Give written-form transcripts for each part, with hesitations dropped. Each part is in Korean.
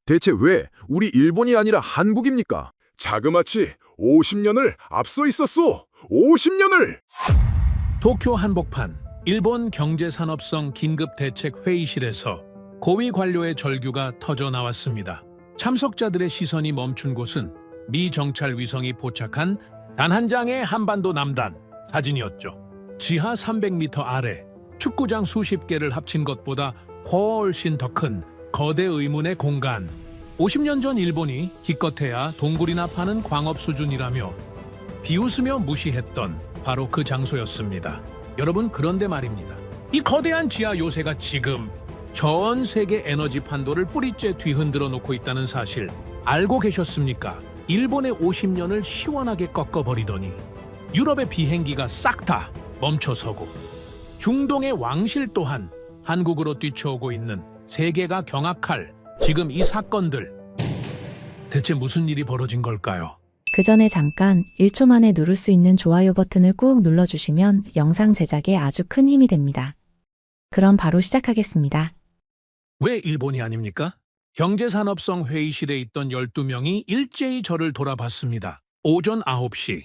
대체 왜 우리 일본이 아니라 한국입니까? 자그마치 50년을 앞서 있었소. 50년을! 도쿄 한복판 일본 경제산업성 긴급대책회의실에서 고위 관료의 절규가 터져 나왔습니다. 참석자들의 시선이 멈춘 곳은 미 정찰 위성이 포착한 단 한 장의 한반도 남단 사진이었죠. 지하 300m 아래 축구장 수십 개를 합친 것보다 훨씬 더 큰 거대 의문의 공간. 50년 전 일본이 기껏해야 동굴이나 파는 광업 수준이라며 비웃으며 무시했던 바로 그 장소였습니다. 여러분, 그런데 말입니다. 이 거대한 지하 요새가 지금 전 세계 에너지 판도를 뿌리째 뒤흔들어 놓고 있다는 사실 알고 계셨습니까? 일본의 50년을 시원하게 꺾어버리더니 유럽의 비행기가 싹 다 멈춰서고 중동의 왕실 또한 한국으로 뛰쳐오고 있는 세계가 경악할 지금 이 사건들, 대체 무슨 일이 벌어진 걸까요? 그 전에 잠깐 1초 만에 누를 수 있는 좋아요 버튼을 꾹 눌러주시면 영상 제작에 아주 큰 힘이 됩니다. 그럼 바로 시작하겠습니다. 왜 일본이 아닙니까? 경제산업성 회의실에 있던 12명이 일제히 저를 돌아봤습니다. 오전 9시,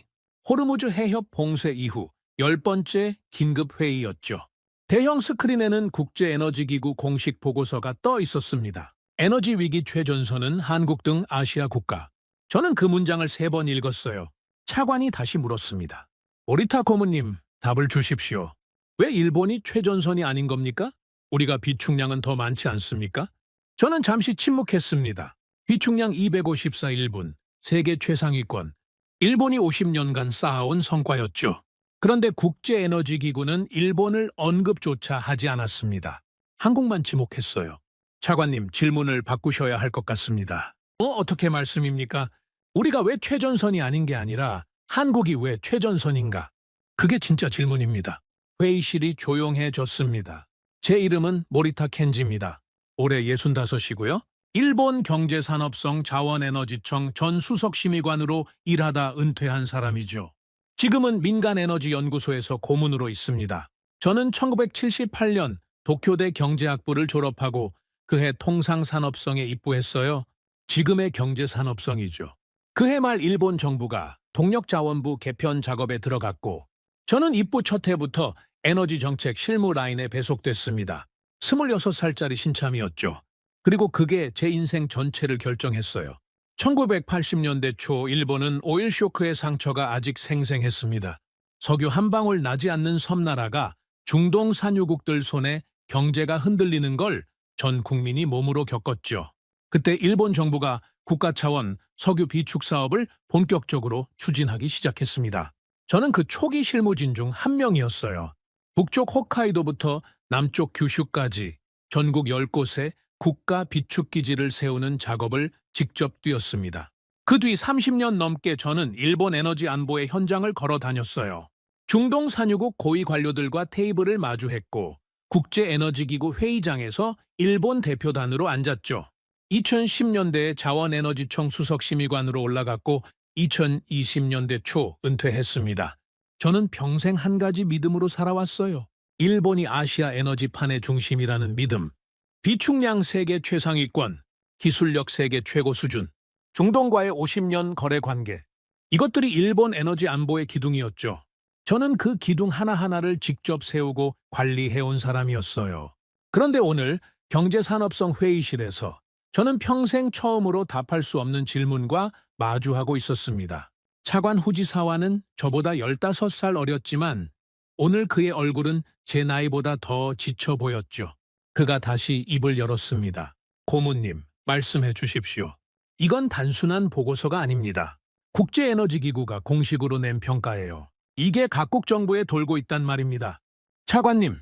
호르무즈 해협 봉쇄 이후 10번째 긴급회의였죠. 대형 스크린에는 국제에너지기구 공식 보고서가 떠 있었습니다. 에너지 위기 최전선은 한국 등 아시아 국가. 저는 그 문장을 3번 읽었어요. 차관이 다시 물었습니다. 오리타 고문님, 답을 주십시오. 왜 일본이 최전선이 아닌 겁니까? 우리가 비축량은 더 많지 않습니까? 저는 잠시 침묵했습니다. 비축량 254일분, 세계 최상위권. 일본이 50년간 쌓아온 성과였죠. 그런데 국제에너지기구는 일본을 언급조차 하지 않았습니다. 한국만 지목했어요. 차관님, 질문을 바꾸셔야 할 것 같습니다. 어떻게 말씀입니까? 우리가 왜 최전선이 아닌 게 아니라 한국이 왜 최전선인가? 그게 진짜 질문입니다. 회의실이 조용해졌습니다. 제 이름은 모리타 켄지입니다. 올해 65이고요. 일본 경제산업성 자원에너지청 전 수석심의관으로 일하다 은퇴한 사람이죠. 지금은 민간에너지연구소에서 고문으로 있습니다. 저는 1978년 도쿄대 경제학부를 졸업하고 그해 통상산업성에 입부했어요. 지금의 경제산업성이죠. 그해 말 일본 정부가 동력자원부 개편 작업에 들어갔고 저는 입부 첫 해부터 에너지정책 실무 라인에 배속됐습니다. 26살짜리 신참이었죠. 그리고 그게 제 인생 전체를 결정했어요. 1980년대 초 일본은 오일 쇼크의 상처가 아직 생생했습니다. 석유 한 방울 나지 않는 섬나라가 중동 산유국들 손에 경제가 흔들리는 걸 전 국민이 몸으로 겪었죠. 그때 일본 정부가 국가 차원 석유 비축 사업을 본격적으로 추진하기 시작했습니다. 저는 그 초기 실무진 중 한 명이었어요. 북쪽 홋카이도부터 남쪽 규슈까지 전국 10곳에 국가 비축기지를 세우는 작업을 직접 뛰었습니다. 그 뒤 30년 넘게 저는 일본 에너지 안보의 현장을 걸어 다녔어요. 중동 산유국 고위 관료들과 테이블을 마주했고 국제에너지기구 회의장에서 일본 대표단으로 앉았죠. 2010년대에 자원에너지청 수석심의관으로 올라갔고 2020년대 초 은퇴했습니다. 저는 평생 한 가지 믿음으로 살아왔어요. 일본이 아시아 에너지판의 중심이라는 믿음. 비축량 세계 최상위권, 기술력 세계 최고 수준, 중동과의 50년 거래 관계. 이것들이 일본 에너지 안보의 기둥이었죠. 저는 그 기둥 하나하나를 직접 세우고 관리해온 사람이었어요. 그런데 오늘 경제산업성 회의실에서 저는 평생 처음으로 답할 수 없는 질문과 마주하고 있었습니다. 차관 후지사와는 저보다 15살 어렸지만 오늘 그의 얼굴은 제 나이보다 더 지쳐 보였죠. 그가 다시 입을 열었습니다. 고문님, 말씀해 주십시오. 이건 단순한 보고서가 아닙니다. 국제에너지기구가 공식으로 낸 평가예요. 이게 각국 정부에 돌고 있단 말입니다. 차관님,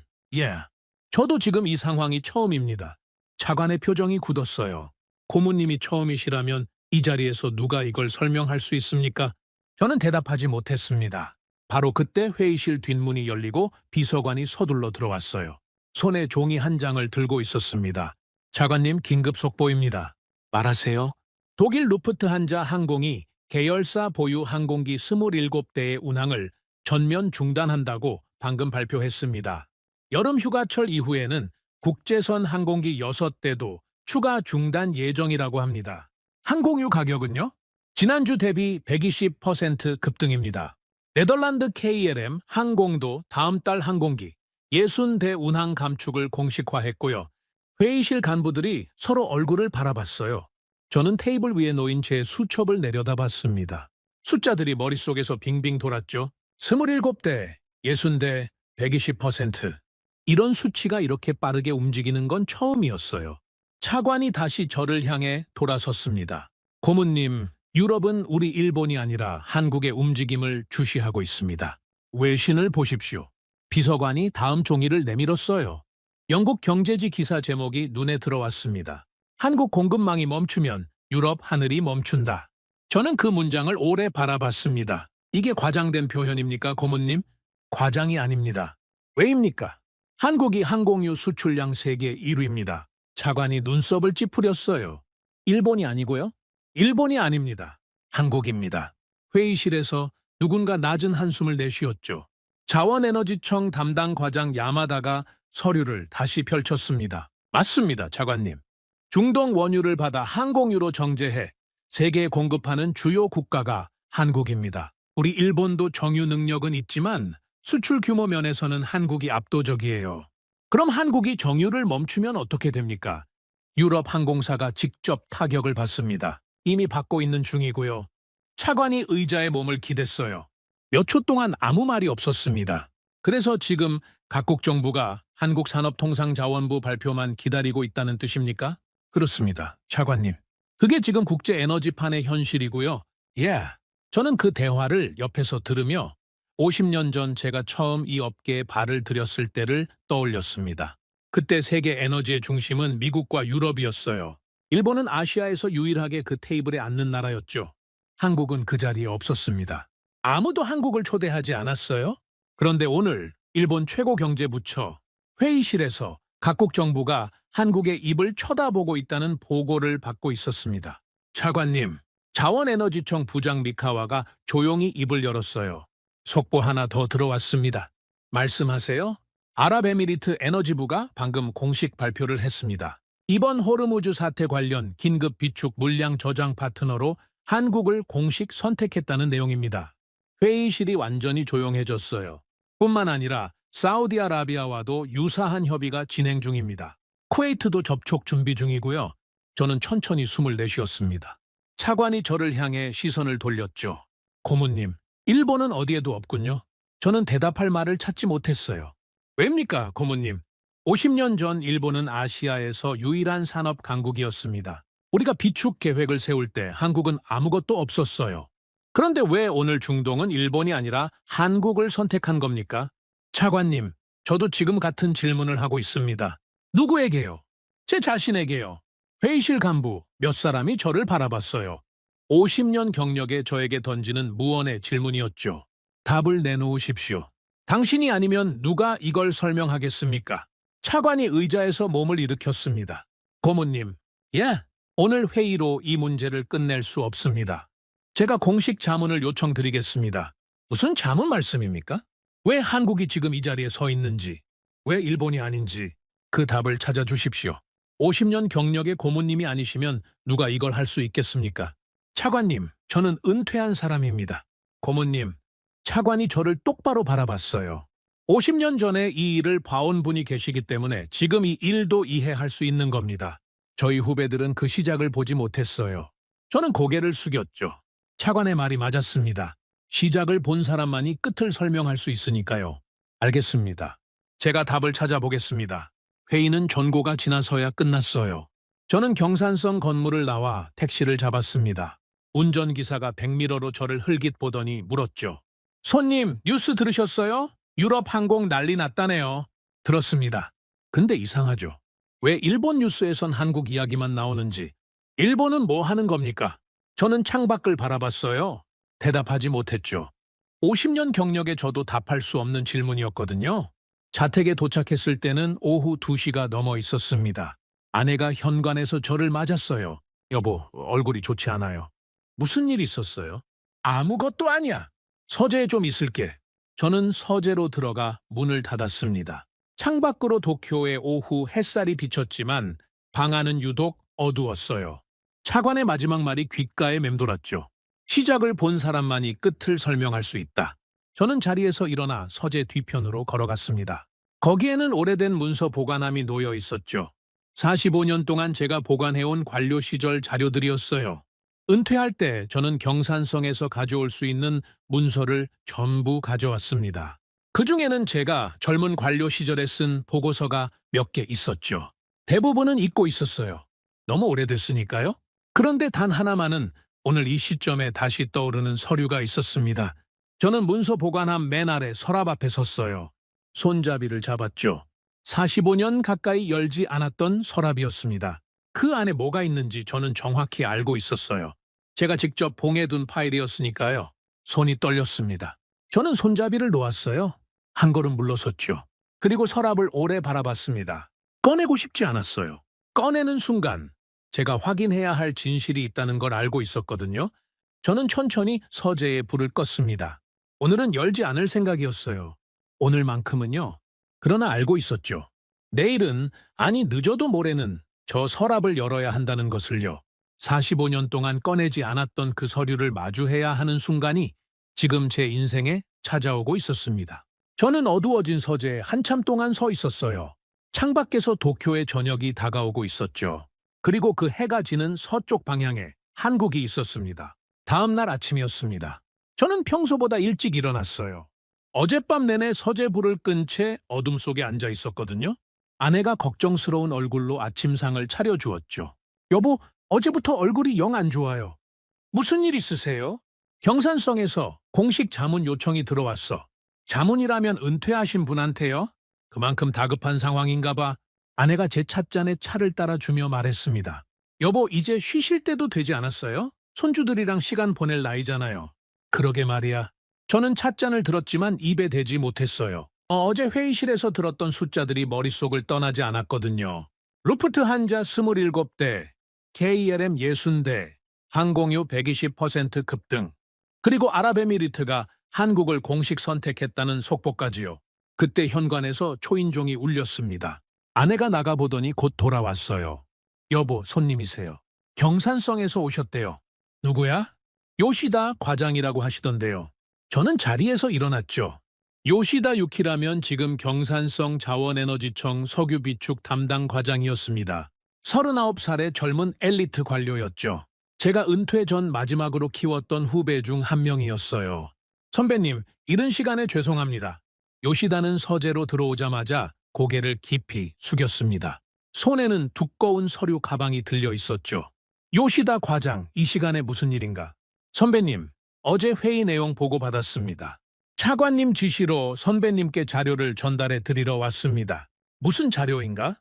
저도 지금 이 상황이 처음입니다. 차관의 표정이 굳었어요. 고문님이 처음이시라면 이 자리에서 누가 이걸 설명할 수 있습니까? 저는 대답하지 못했습니다. 바로 그때 회의실 뒷문이 열리고 비서관이 서둘러 들어왔어요. 손에 종이 한 장을 들고 있었습니다. 차관님, 긴급 속보입니다. 말하세요. 독일 루프트한자 항공이 계열사 보유 항공기 27대의 운항을 전면 중단한다고 방금 발표했습니다. 여름 휴가철 이후에는 국제선 항공기 6대도 추가 중단 예정이라고 합니다. 항공유 가격은요? 지난주 대비 120% 급등입니다. 네덜란드 KLM 항공도 다음 달 항공기 60대 운항 감축을 공식화했고요. 회의실 간부들이 서로 얼굴을 바라봤어요. 저는 테이블 위에 놓인 제 수첩을 내려다봤습니다. 숫자들이 머릿속에서 빙빙 돌았죠. 27대, 60대, 120%. 이런 수치가 이렇게 빠르게 움직이는 건 처음이었어요. 차관이 다시 저를 향해 돌아섰습니다. 고문님, 유럽은 우리 일본이 아니라 한국의 움직임을 주시하고 있습니다. 외신을 보십시오. 비서관이 다음 종이를 내밀었어요. 영국 경제지 기사 제목이 눈에 들어왔습니다. 한국 공급망이 멈추면 유럽 하늘이 멈춘다. 저는 그 문장을 오래 바라봤습니다. 이게 과장된 표현입니까, 고문님? 과장이 아닙니다. 왜입니까? 한국이 항공유 수출량 세계 1위입니다. 차관이 눈썹을 찌푸렸어요. 일본이 아니고요? 일본이 아닙니다. 한국입니다. 회의실에서 누군가 낮은 한숨을 내쉬었죠. 자원에너지청 담당 과장 야마다가 서류를 다시 펼쳤습니다. 맞습니다, 차관님. 중동 원유를 받아 항공유로 정제해 세계에 공급하는 주요 국가가 한국입니다. 우리 일본도 정유 능력은 있지만 수출 규모 면에서는 한국이 압도적이에요. 그럼 한국이 정유를 멈추면 어떻게 됩니까? 유럽 항공사가 직접 타격을 받습니다. 이미 받고 있는 중이고요. 차관이 의자에 몸을 기댔어요. 몇 초 동안 아무 말이 없었습니다. 그래서 지금 각국 정부가 한국산업통상자원부 발표만 기다리고 있다는 뜻입니까? 그렇습니다, 차관님. 그게 지금 국제에너지판의 현실이고요. 저는 그 대화를 옆에서 들으며 50년 전 제가 처음 이 업계에 발을 들였을 때를 떠올렸습니다. 그때 세계 에너지의 중심은 미국과 유럽이었어요. 일본은 아시아에서 유일하게 그 테이블에 앉는 나라였죠. 한국은 그 자리에 없었습니다. 아무도 한국을 초대하지 않았어요. 그런데 오늘 일본 최고경제부처 회의실에서 각국 정부가 한국의 입을 쳐다보고 있다는 보고를 받고 있었습니다. 차관님, 자원에너지청 부장 미카와가 조용히 입을 열었어요. 속보 하나 더 들어왔습니다. 말씀하세요. 아랍에미리트 에너지부가 방금 공식 발표를 했습니다. 이번 호르무즈 사태 관련 긴급 비축 물량 저장 파트너로 한국을 공식 선택했다는 내용입니다. 회의실이 완전히 조용해졌어요. 뿐만 아니라 사우디아라비아와도 유사한 협의가 진행 중입니다. 쿠웨이트도 접촉 준비 중이고요. 저는 천천히 숨을 내쉬었습니다. 차관이 저를 향해 시선을 돌렸죠. 고문님, 일본은 어디에도 없군요. 저는 대답할 말을 찾지 못했어요. 왜입니까, 고문님? 50년 전 일본은 아시아에서 유일한 산업 강국이었습니다. 우리가 비축 계획을 세울 때 한국은 아무것도 없었어요. 그런데 왜 오늘 중동은 일본이 아니라 한국을 선택한 겁니까? 차관님, 저도 지금 같은 질문을 하고 있습니다. 누구에게요? 제 자신에게요. 회의실 간부 몇 사람이 저를 바라봤어요. 50년 경력에 저에게 던지는 무언의 질문이었죠. 답을 내놓으십시오. 당신이 아니면 누가 이걸 설명하겠습니까? 차관이 의자에서 몸을 일으켰습니다. 고문님, 오늘 회의로 이 문제를 끝낼 수 없습니다. 제가 공식 자문을 요청드리겠습니다. 무슨 자문 말씀입니까? 왜 한국이 지금 이 자리에 서 있는지, 왜 일본이 아닌지 그 답을 찾아주십시오. 50년 경력의 고문님이 아니시면 누가 이걸 할 수 있겠습니까? 차관님, 저는 은퇴한 사람입니다. 고문님, 차관이 저를 똑바로 바라봤어요. 50년 전에 이 일을 봐온 분이 계시기 때문에 지금 이 일도 이해할 수 있는 겁니다. 저희 후배들은 그 시작을 보지 못했어요. 저는 고개를 숙였죠. 차관의 말이 맞았습니다. 시작을 본 사람만이 끝을 설명할 수 있으니까요. 알겠습니다. 제가 답을 찾아보겠습니다. 회의는 전고가 지나서야 끝났어요. 저는 경산성 건물을 나와 택시를 잡았습니다. 운전기사가 백미러로 저를 흘깃 보더니 물었죠. 손님, 뉴스 들으셨어요? 유럽 항공 난리 났다네요. 들었습니다. 근데 이상하죠. 왜 일본 뉴스에선 한국 이야기만 나오는지. 일본은 뭐 하는 겁니까? 저는 창밖을 바라봤어요. 대답하지 못했죠. 50년 경력에 저도 답할 수 없는 질문이었거든요. 자택에 도착했을 때는 오후 2시가 넘어 있었습니다. 아내가 현관에서 저를 맞았어요. 여보, 얼굴이 좋지 않아요. 무슨 일 있었어요? 아무것도 아니야. 서재에 좀 있을게. 저는 서재로 들어가 문을 닫았습니다. 창밖으로 도쿄의 오후 햇살이 비쳤지만 방 안은 유독 어두웠어요. 차관의 마지막 말이 귓가에 맴돌았죠. 시작을 본 사람만이 끝을 설명할 수 있다. 저는 자리에서 일어나 서재 뒤편으로 걸어갔습니다. 거기에는 오래된 문서 보관함이 놓여 있었죠. 45년 동안 제가 보관해온 관료 시절 자료들이었어요. 은퇴할 때 저는 경산성에서 가져올 수 있는 문서를 전부 가져왔습니다. 그중에는 제가 젊은 관료 시절에 쓴 보고서가 몇 개 있었죠. 대부분은 잊고 있었어요. 너무 오래됐으니까요. 그런데 단 하나만은 오늘 이 시점에 다시 떠오르는 서류가 있었습니다. 저는 문서 보관함 맨 아래 서랍 앞에 섰어요. 손잡이를 잡았죠. 45년 가까이 열지 않았던 서랍이었습니다. 그 안에 뭐가 있는지 저는 정확히 알고 있었어요. 제가 직접 봉해둔 파일이었으니까요. 손이 떨렸습니다. 저는 손잡이를 놓았어요. 한 걸음 물러섰죠. 그리고 서랍을 오래 바라봤습니다. 꺼내고 싶지 않았어요. 꺼내는 순간 제가 확인해야 할 진실이 있다는 걸 알고 있었거든요. 저는 천천히 서재에 불을 껐습니다. 오늘은 열지 않을 생각이었어요. 오늘만큼은요. 그러나 알고 있었죠. 내일은, 아니 늦어도 모레는 저 서랍을 열어야 한다는 것을요. 45년 동안 꺼내지 않았던 그 서류를 마주해야 하는 순간이 지금 제 인생에 찾아오고 있었습니다. 저는 어두워진 서재에 한참 동안 서 있었어요. 창밖에서 도쿄의 저녁이 다가오고 있었죠. 그리고 그 해가 지는 서쪽 방향에 한국이 있었습니다. 다음 날 아침이었습니다. 저는 평소보다 일찍 일어났어요. 어젯밤 내내 서재 불을 끈 채 어둠 속에 앉아 있었거든요. 아내가 걱정스러운 얼굴로 아침상을 차려주었죠. 여보, 어제부터 얼굴이 영 안 좋아요. 무슨 일 있으세요? 경산성에서 공식 자문 요청이 들어왔어. 자문이라면 은퇴하신 분한테요? 그만큼 다급한 상황인가 봐. 아내가 제 찻잔에 차를 따라주며 말했습니다. 여보, 이제 쉬실 때도 되지 않았어요? 손주들이랑 시간 보낼 나이잖아요. 그러게 말이야. 저는 찻잔을 들었지만 입에 대지 못했어요. 어제 회의실에서 들었던 숫자들이 머릿속을 떠나지 않았거든요. 루프트 한자 27대, KLM 60대, 항공유 120% 급등, 그리고 아랍에미리트가 한국을 공식 선택했다는 속보까지요. 그때 현관에서 초인종이 울렸습니다. 아내가 나가보더니 곧 돌아왔어요. 여보, 손님이세요. 경산성에서 오셨대요. 누구야? 요시다 과장이라고 하시던데요. 저는 자리에서 일어났죠. 요시다 유키라면 지금 경산성 자원에너지청 석유비축 담당 과장이었습니다. 39살의 젊은 엘리트 관료였죠. 제가 은퇴 전 마지막으로 키웠던 후배 중 한 명이었어요. 선배님, 이른 시간에 죄송합니다. 요시다는 서재로 들어오자마자 고개를 깊이 숙였습니다. 손에는 두꺼운 서류 가방이 들려 있었죠. 요시다 과장, 이 시간에 무슨 일인가? 선배님, 어제 회의 내용 보고받았습니다. 차관님 지시로 선배님께 자료를 전달해 드리러 왔습니다. 무슨 자료인가?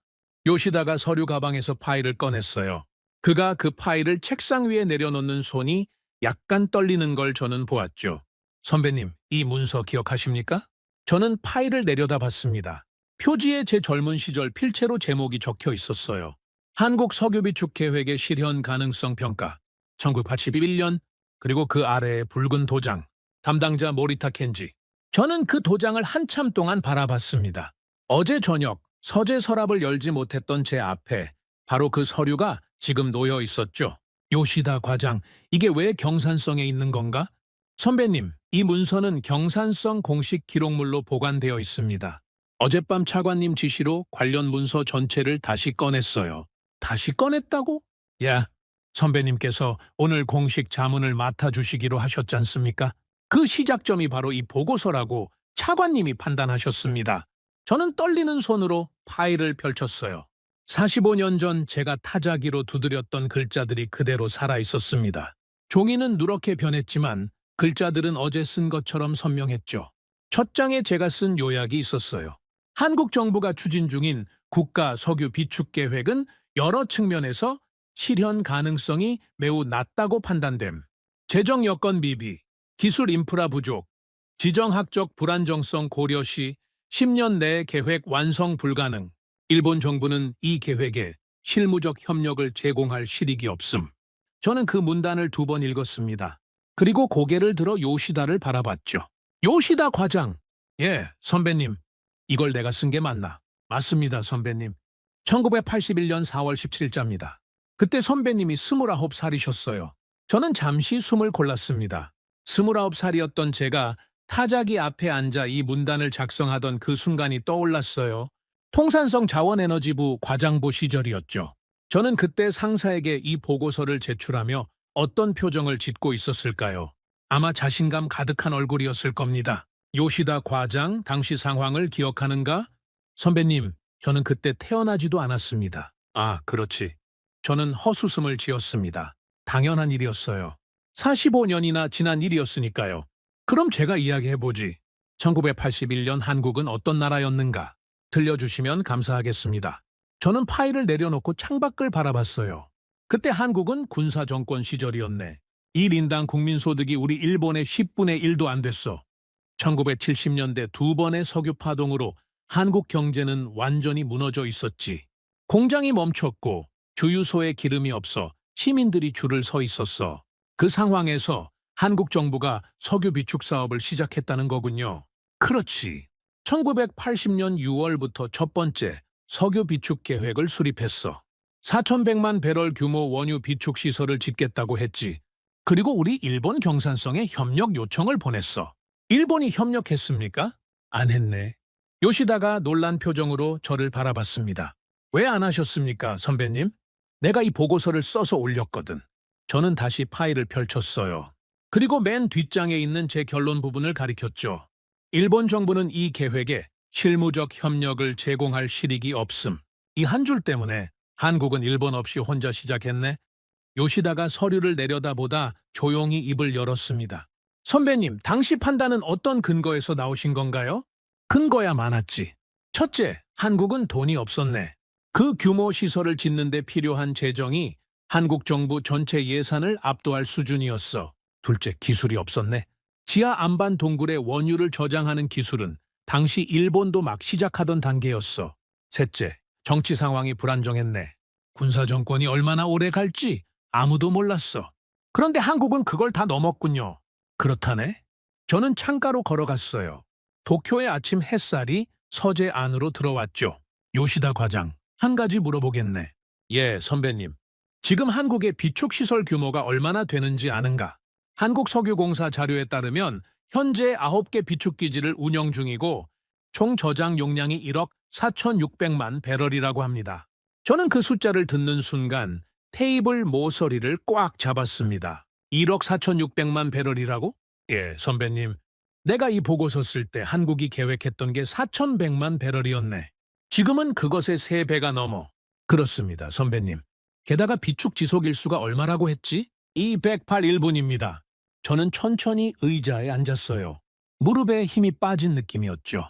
요시다가 서류 가방에서 파일을 꺼냈어요. 그가 그 파일을 책상 위에 내려놓는 손이 약간 떨리는 걸 저는 보았죠. 선배님, 이 문서 기억하십니까? 저는 파일을 내려다봤습니다. 표지에 제 젊은 시절 필체로 제목이 적혀 있었어요. 한국 석유비축 계획의 실현 가능성 평가, 1981년, 그리고 그 아래에 붉은 도장, 담당자 모리타 켄지. 저는 그 도장을 한참 동안 바라봤습니다. 어제 저녁 서재 서랍을 열지 못했던 제 앞에 바로 그 서류가 지금 놓여 있었죠. 요시다 과장, 이게 왜 경산성에 있는 건가? 선배님, 이 문서는 경산성 공식 기록물로 보관되어 있습니다. 어젯밤 차관님 지시로 관련 문서 전체를 다시 꺼냈어요. 다시 꺼냈다고? 야, 선배님께서 오늘 공식 자문을 맡아주시기로 하셨지 않습니까? 그 시작점이 바로 이 보고서라고 차관님이 판단하셨습니다. 저는 떨리는 손으로 파일을 펼쳤어요. 45년 전 제가 타자기로 두드렸던 글자들이 그대로 살아있었습니다. 종이는 누렇게 변했지만 글자들은 어제 쓴 것처럼 선명했죠. 첫 장에 제가 쓴 요약이 있었어요. 한국 정부가 추진 중인 국가 석유 비축 계획은 여러 측면에서 실현 가능성이 매우 낮다고 판단됨. 재정 여건 미비, 기술 인프라 부족, 지정학적 불안정성 고려 시 10년 내 계획 완성 불가능. 일본 정부는 이 계획에 실무적 협력을 제공할 실익이 없음. 저는 그 문단을 2번 읽었습니다. 그리고 고개를 들어 요시다를 바라봤죠. 요시다 과장. 예, 선배님. 이걸 내가 쓴 게 맞나? 맞습니다, 선배님. 1981년 4월 17일자입니다. 그때 선배님이 29살이셨어요. 저는 잠시 숨을 골랐습니다. 29살이었던 제가 타자기 앞에 앉아 이 문단을 작성하던 그 순간이 떠올랐어요. 통산성 자원에너지부 과장보 시절이었죠. 저는 그때 상사에게 이 보고서를 제출하며 어떤 표정을 짓고 있었을까요? 아마 자신감 가득한 얼굴이었을 겁니다. 요시다 과장, 당시 상황을 기억하는가? 선배님, 저는 그때 태어나지도 않았습니다. 아, 그렇지. 저는 헛웃음을 지었습니다. 당연한 일이었어요. 45년이나 지난 일이었으니까요. 그럼 제가 이야기해보지. 1981년 한국은 어떤 나라였는가? 들려주시면 감사하겠습니다. 저는 파일을 내려놓고 창밖을 바라봤어요. 그때 한국은 군사정권 시절이었네. 1인당 국민소득이 우리 일본의 10분의 1도 안 됐어. 1970년대 두 번의 석유 파동으로 한국 경제는 완전히 무너져 있었지. 공장이 멈췄고 주유소에 기름이 없어 시민들이 줄을 서 있었어. 그 상황에서 한국 정부가 석유 비축 사업을 시작했다는 거군요. 그렇지. 1980년 6월부터 첫 번째 석유 비축 계획을 수립했어. 4,100만 배럴 규모 원유 비축 시설을 짓겠다고 했지. 그리고 우리 일본 경산성에 협력 요청을 보냈어. 일본이 협력했습니까? 안 했네. 요시다가 놀란 표정으로 저를 바라봤습니다. 왜 안 하셨습니까, 선배님? 내가 이 보고서를 써서 올렸거든. 저는 다시 파일을 펼쳤어요. 그리고 맨 뒷장에 있는 제 결론 부분을 가리켰죠. 일본 정부는 이 계획에 실무적 협력을 제공할 실익이 없음. 이 한 줄 때문에 한국은 일본 없이 혼자 시작했네. 요시다가 서류를 내려다보다 조용히 입을 열었습니다. 선배님, 당시 판단은 어떤 근거에서 나오신 건가요? 근거야 많았지. 첫째, 한국은 돈이 없었네. 그 규모 시설을 짓는 데 필요한 재정이 한국 정부 전체 예산을 압도할 수준이었어. 둘째, 기술이 없었네. 지하 안반 동굴에 원유를 저장하는 기술은 당시 일본도 막 시작하던 단계였어. 셋째, 정치 상황이 불안정했네. 군사 정권이 얼마나 오래 갈지 아무도 몰랐어. 그런데 한국은 그걸 다 넘었군요. 그렇다네? 저는 창가로 걸어갔어요. 도쿄의 아침 햇살이 서재 안으로 들어왔죠. 요시다 과장, 한 가지 물어보겠네. 예, 선배님. 지금 한국의 비축시설 규모가 얼마나 되는지 아는가? 한국석유공사 자료에 따르면 현재 9개 비축기지를 운영 중이고 총 저장 용량이 1억 4,600만 배럴이라고 합니다. 저는 그 숫자를 듣는 순간 테이블 모서리를 꽉 잡았습니다. 1억 4,600만 배럴이라고? 예, 선배님. 내가 이 보고서 쓸 때 한국이 계획했던 게 4,100만 배럴이었네. 지금은 그것의 3배가 넘어. 그렇습니다, 선배님. 게다가 비축 지속 일수가 얼마라고 했지? 208일분입니다. 저는 천천히 의자에 앉았어요. 무릎에 힘이 빠진 느낌이었죠.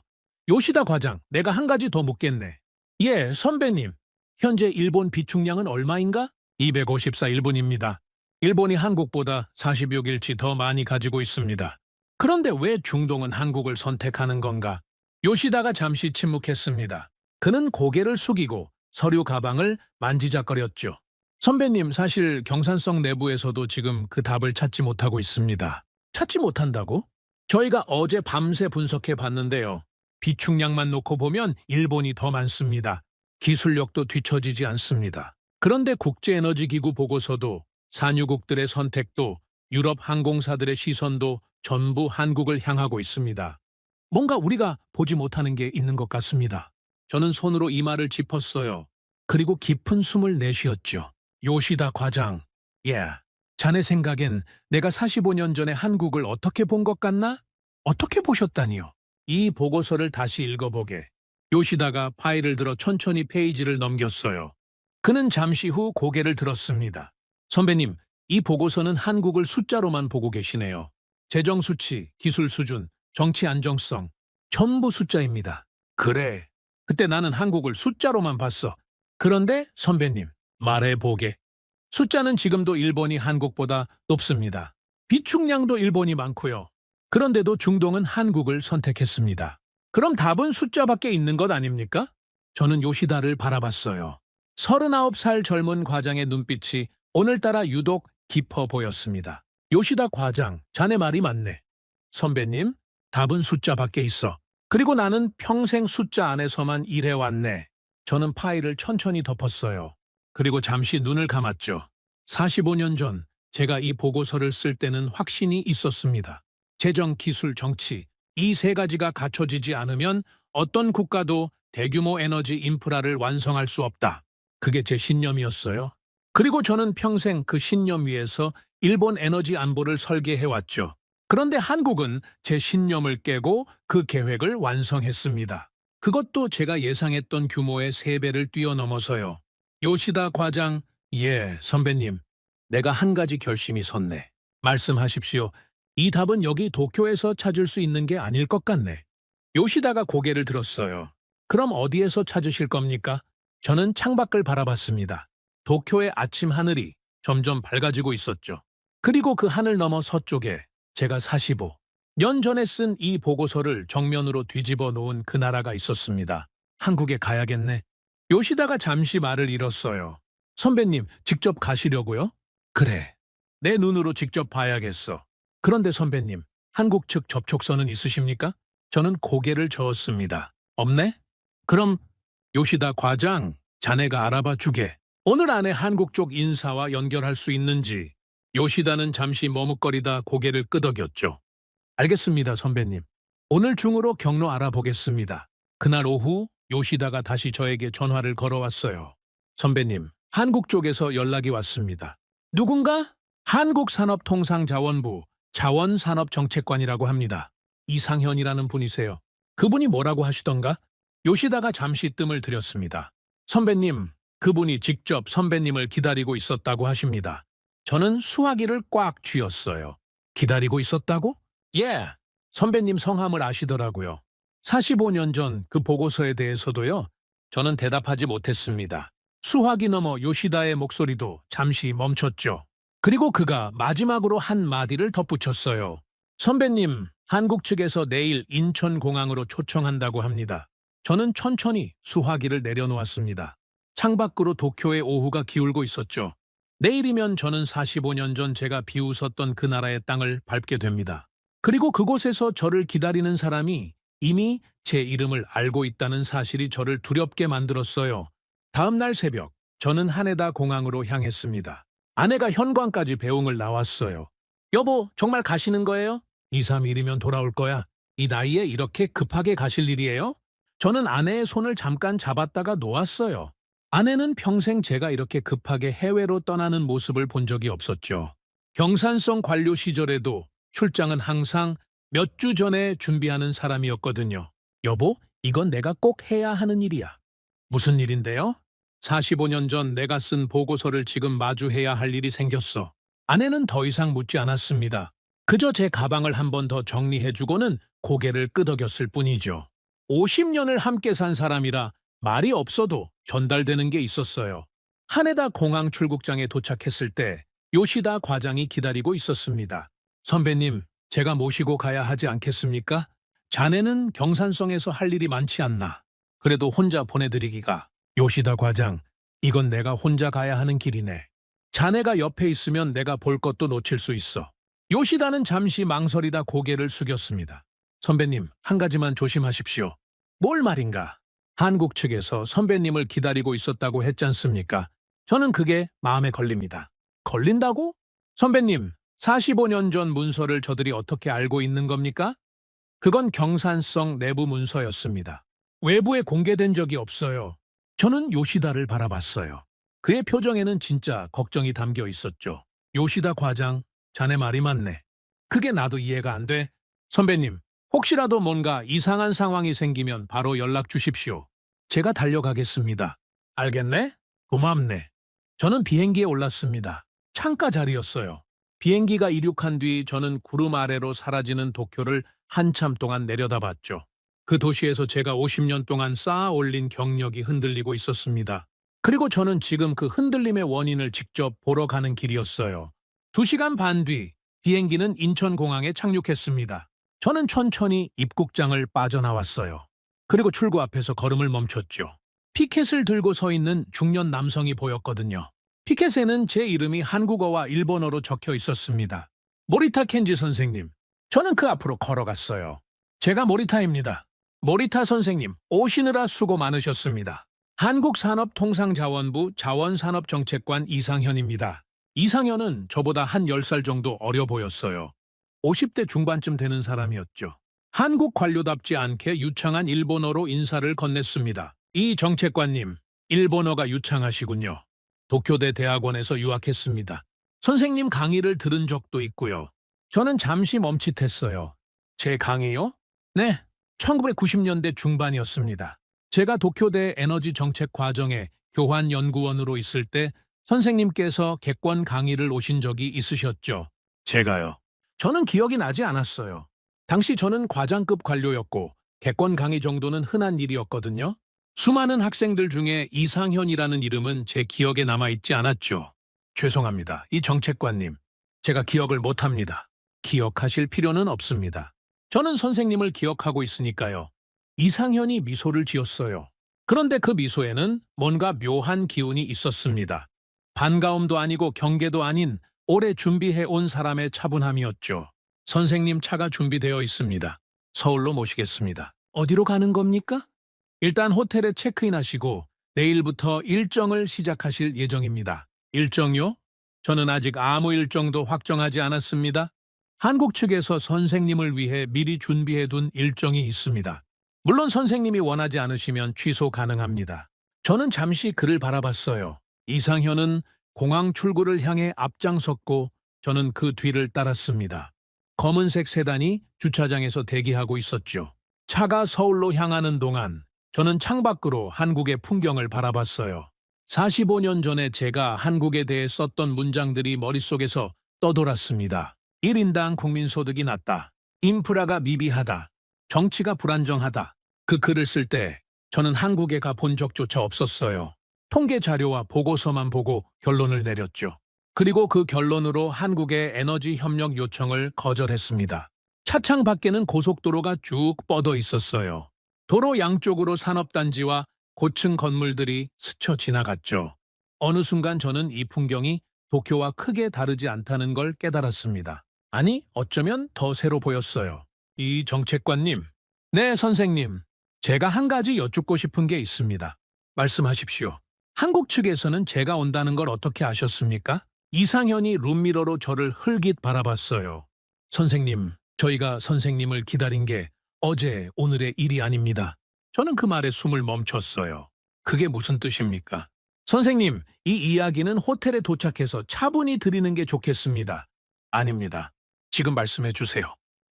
요시다 과장, 내가 한 가지 더 묻겠네. 예, 선배님. 현재 일본 비축량은 얼마인가? 254일분입니다. 일본이 한국보다 46일치 더 많이 가지고 있습니다. 그런데 왜 중동은 한국을 선택하는 건가? 요시다가 잠시 침묵했습니다. 그는 고개를 숙이고 서류 가방을 만지작거렸죠. 선배님, 사실 경산성 내부에서도 지금 그 답을 찾지 못하고 있습니다. 찾지 못한다고? 저희가 어제 밤새 분석해 봤는데요. 비축량만 놓고 보면 일본이 더 많습니다. 기술력도 뒤처지지 않습니다. 그런데 국제에너지기구 보고서도 산유국들의 선택도 유럽 항공사들의 시선도 전부 한국을 향하고 있습니다. 뭔가 우리가 보지 못하는 게 있는 것 같습니다. 저는 손으로 이마를 짚었어요. 그리고 깊은 숨을 내쉬었죠. 요시다 과장, 예, 자네 생각엔 내가 45년 전에 한국을 어떻게 본 것 같나? 어떻게 보셨다니요? 이 보고서를 다시 읽어보게. 요시다가 파일을 들어 천천히 페이지를 넘겼어요. 그는 잠시 후 고개를 들었습니다. 선배님, 이 보고서는 한국을 숫자로만 보고 계시네요. 재정 수치, 기술 수준, 정치 안정성, 전부 숫자입니다. 그래. 그때 나는 한국을 숫자로만 봤어. 그런데 선배님, 말해보게. 숫자는 지금도 일본이 한국보다 높습니다. 비축량도 일본이 많고요. 그런데도 중동은 한국을 선택했습니다. 그럼 답은 숫자밖에 있는 것 아닙니까? 저는 요시다를 바라봤어요. 39살 젊은 과장의 눈빛이 오늘따라 유독 깊어 보였습니다. 요시다 과장, 자네 말이 맞네. 선배님, 답은 숫자밖에 있어. 그리고 나는 평생 숫자 안에서만 일해왔네. 저는 파일을 천천히 덮었어요. 그리고 잠시 눈을 감았죠. 45년 전 제가 이 보고서를 쓸 때는 확신이 있었습니다. 재정, 기술, 정치, 이 세 가지가 갖춰지지 않으면 어떤 국가도 대규모 에너지 인프라를 완성할 수 없다. 그게 제 신념이었어요. 그리고 저는 평생 그 신념 위에서 일본 에너지 안보를 설계해왔죠. 그런데 한국은 제 신념을 깨고 그 계획을 완성했습니다. 그것도 제가 예상했던 규모의 3배를 뛰어넘어서요. 요시다 과장, 예, 선배님. 내가 한 가지 결심이 섰네. 말씀하십시오. 이 답은 여기 도쿄에서 찾을 수 있는 게 아닐 것 같네. 요시다가 고개를 들었어요. 그럼 어디에서 찾으실 겁니까? 저는 창밖을 바라봤습니다. 도쿄의 아침 하늘이 점점 밝아지고 있었죠. 그리고 그 하늘 너머 서쪽에 제가 45년 전에 쓴 이 보고서를 정면으로 뒤집어 놓은 그 나라가 있었습니다. 한국에 가야겠네. 요시다가 잠시 말을 잃었어요. 선배님, 직접 가시려고요? 그래. 내 눈으로 직접 봐야겠어. 그런데 선배님, 한국 측 접촉선은 있으십니까? 저는 고개를 저었습니다. 없네? 그럼 요시다 과장, 자네가 알아봐 주게. 오늘 안에 한국 쪽 인사와 연결할 수 있는지. 요시다는 잠시 머뭇거리다 고개를 끄덕였죠. 알겠습니다, 선배님. 오늘 중으로 경로 알아보겠습니다. 그날 오후 요시다가 다시 저에게 전화를 걸어왔어요. 선배님, 한국 쪽에서 연락이 왔습니다. 누군가? 한국산업통상자원부 자원산업정책관이라고 합니다. 이상현이라는 분이세요. 그분이 뭐라고 하시던가? 요시다가 잠시 뜸을 들였습니다. 선배님, 그분이 직접 선배님을 기다리고 있었다고 하십니다. 저는 수화기를 꽉 쥐었어요. 기다리고 있었다고? 예, 선배님 성함을 아시더라고요. 45년 전 그 보고서에 대해서도요. 저는 대답하지 못했습니다. 수화기 너머 요시다의 목소리도 잠시 멈췄죠. 그리고 그가 마지막으로 한 마디를 덧붙였어요. 선배님, 한국 측에서 내일 인천공항으로 초청한다고 합니다. 저는 천천히 수화기를 내려놓았습니다. 창밖으로 도쿄의 오후가 기울고 있었죠. 내일이면 저는 45년 전 제가 비웃었던 그 나라의 땅을 밟게 됩니다. 그리고 그곳에서 저를 기다리는 사람이 이미 제 이름을 알고 있다는 사실이 저를 두렵게 만들었어요. 다음 날 새벽, 저는 하네다 공항으로 향했습니다. 아내가 현관까지 배웅을 나왔어요. 여보, 정말 가시는 거예요? 2, 3일이면 돌아올 거야. 이 나이에 이렇게 급하게 가실 일이에요? 저는 아내의 손을 잠깐 잡았다가 놓았어요. 아내는 평생 제가 이렇게 급하게 해외로 떠나는 모습을 본 적이 없었죠. 경산성 관료 시절에도 출장은 항상 몇 주 전에 준비하는 사람이었거든요. 여보, 이건 내가 꼭 해야 하는 일이야. 무슨 일인데요? 45년 전 내가 쓴 보고서를 지금 마주해야 할 일이 생겼어. 아내는 더 이상 묻지 않았습니다. 그저 제 가방을 한 번 더 정리해주고는 고개를 끄덕였을 뿐이죠. 50년을 함께 산 사람이라 말이 없어도 전달되는 게 있었어요. 하네다 공항 출국장에 도착했을 때 요시다 과장이 기다리고 있었습니다. 선배님, 제가 모시고 가야 하지 않겠습니까? 자네는 경산성에서 할 일이 많지 않나. 그래도 혼자 보내드리기가. 요시다 과장, 이건 내가 혼자 가야 하는 길이네. 자네가 옆에 있으면 내가 볼 것도 놓칠 수 있어. 요시다는 잠시 망설이다 고개를 숙였습니다. 선배님, 한 가지만 조심하십시오. 뭘 말인가? 한국 측에서 선배님을 기다리고 있었다고 했잖습니까? 저는 그게 마음에 걸립니다. 걸린다고? 선배님, 45년 전 문서를 저들이 어떻게 알고 있는 겁니까? 그건 경산성 내부 문서였습니다. 외부에 공개된 적이 없어요. 저는 요시다를 바라봤어요. 그의 표정에는 진짜 걱정이 담겨 있었죠. 요시다 과장, 자네 말이 맞네. 그게 나도 이해가 안 돼. 선배님, 혹시라도 뭔가 이상한 상황이 생기면 바로 연락 주십시오. 제가 달려가겠습니다. 알겠네? 고맙네. 저는 비행기에 올랐습니다. 창가 자리였어요. 비행기가 이륙한 뒤 저는 구름 아래로 사라지는 도쿄를 한참 동안 내려다봤죠. 그 도시에서 제가 50년 동안 쌓아 올린 경력이 흔들리고 있었습니다. 그리고 저는 지금 그 흔들림의 원인을 직접 보러 가는 길이었어요. 2시간 반 뒤 비행기는 인천공항에 착륙했습니다. 저는 천천히 입국장을 빠져나왔어요. 그리고 출구 앞에서 걸음을 멈췄죠. 피켓을 들고 서 있는 중년 남성이 보였거든요. 피켓에는 제 이름이 한국어와 일본어로 적혀 있었습니다. 모리타 켄지 선생님. 저는 그 앞으로 걸어갔어요. 제가 모리타입니다. 모리타 선생님, 오시느라 수고 많으셨습니다. 한국산업통상자원부 자원산업정책관 이상현입니다. 이상현은 저보다 한 10살 정도 어려 보였어요. 50대 중반쯤 되는 사람이었죠. 한국 관료답지 않게 유창한 일본어로 인사를 건넸습니다. 이 정책관님, 일본어가 유창하시군요. 도쿄대 대학원에서 유학했습니다. 선생님 강의를 들은 적도 있고요. 저는 잠시 멈칫했어요. 제 강의요? 네, 1990년대 중반이었습니다. 제가 도쿄대 에너지 정책 과정에 교환 연구원으로 있을 때 선생님께서 객관 강의를 오신 적이 있으셨죠. 제가요. 저는 기억이 나지 않았어요. 당시 저는 과장급 관료였고 객관 강의 정도는 흔한 일이었거든요. 수많은 학생들 중에 이상현이라는 이름은 제 기억에 남아있지 않았죠. 죄송합니다. 이 정책관님, 제가 기억을 못합니다. 기억하실 필요는 없습니다. 저는 선생님을 기억하고 있으니까요. 이상현이 미소를 지었어요. 그런데 그 미소에는 뭔가 묘한 기운이 있었습니다. 반가움도 아니고 경계도 아닌 오래 준비해 온 사람의 차분함이었죠. 선생님 차가 준비되어 있습니다. 서울로 모시겠습니다. 어디로 가는 겁니까? 일단 호텔에 체크인하시고 내일부터 일정을 시작하실 예정입니다. 일정요? 저는 아직 아무 일정도 확정하지 않았습니다. 한국 측에서 선생님을 위해 미리 준비해둔 일정이 있습니다. 물론 선생님이 원하지 않으시면 취소 가능합니다. 저는 잠시 그를 바라봤어요. 이상현은 공항 출구를 향해 앞장섰고 저는 그 뒤를 따랐습니다. 검은색 세단이 주차장에서 대기하고 있었죠. 차가 서울로 향하는 동안 저는 창밖으로 한국의 풍경을 바라봤어요. 45년 전에 제가 한국에 대해 썼던 문장들이 머릿속에서 떠돌았습니다. 1인당 국민소득이 낮다. 인프라가 미비하다. 정치가 불안정하다. 그 글을 쓸 때 저는 한국에 가 본 적조차 없었어요. 통계 자료와 보고서만 보고 결론을 내렸죠. 그리고 그 결론으로 한국의 에너지 협력 요청을 거절했습니다. 차창 밖에는 고속도로가 쭉 뻗어 있었어요. 도로 양쪽으로 산업단지와 고층 건물들이 스쳐 지나갔죠. 어느 순간 저는 이 풍경이 도쿄와 크게 다르지 않다는 걸 깨달았습니다. 아니, 어쩌면 더 새로 보였어요. 이 정책관님. 네, 선생님. 제가 한 가지 여쭙고 싶은 게 있습니다. 말씀하십시오. 한국 측에서는 제가 온다는 걸 어떻게 아셨습니까? 이상현이 룸미러로 저를 흘깃 바라봤어요. 선생님, 저희가 선생님을 기다린 게 어제, 오늘의 일이 아닙니다. 저는 그 말에 숨을 멈췄어요. 그게 무슨 뜻입니까? 선생님, 이 이야기는 호텔에 도착해서 차분히 드리는 게 좋겠습니다. 아닙니다. 지금 말씀해 주세요.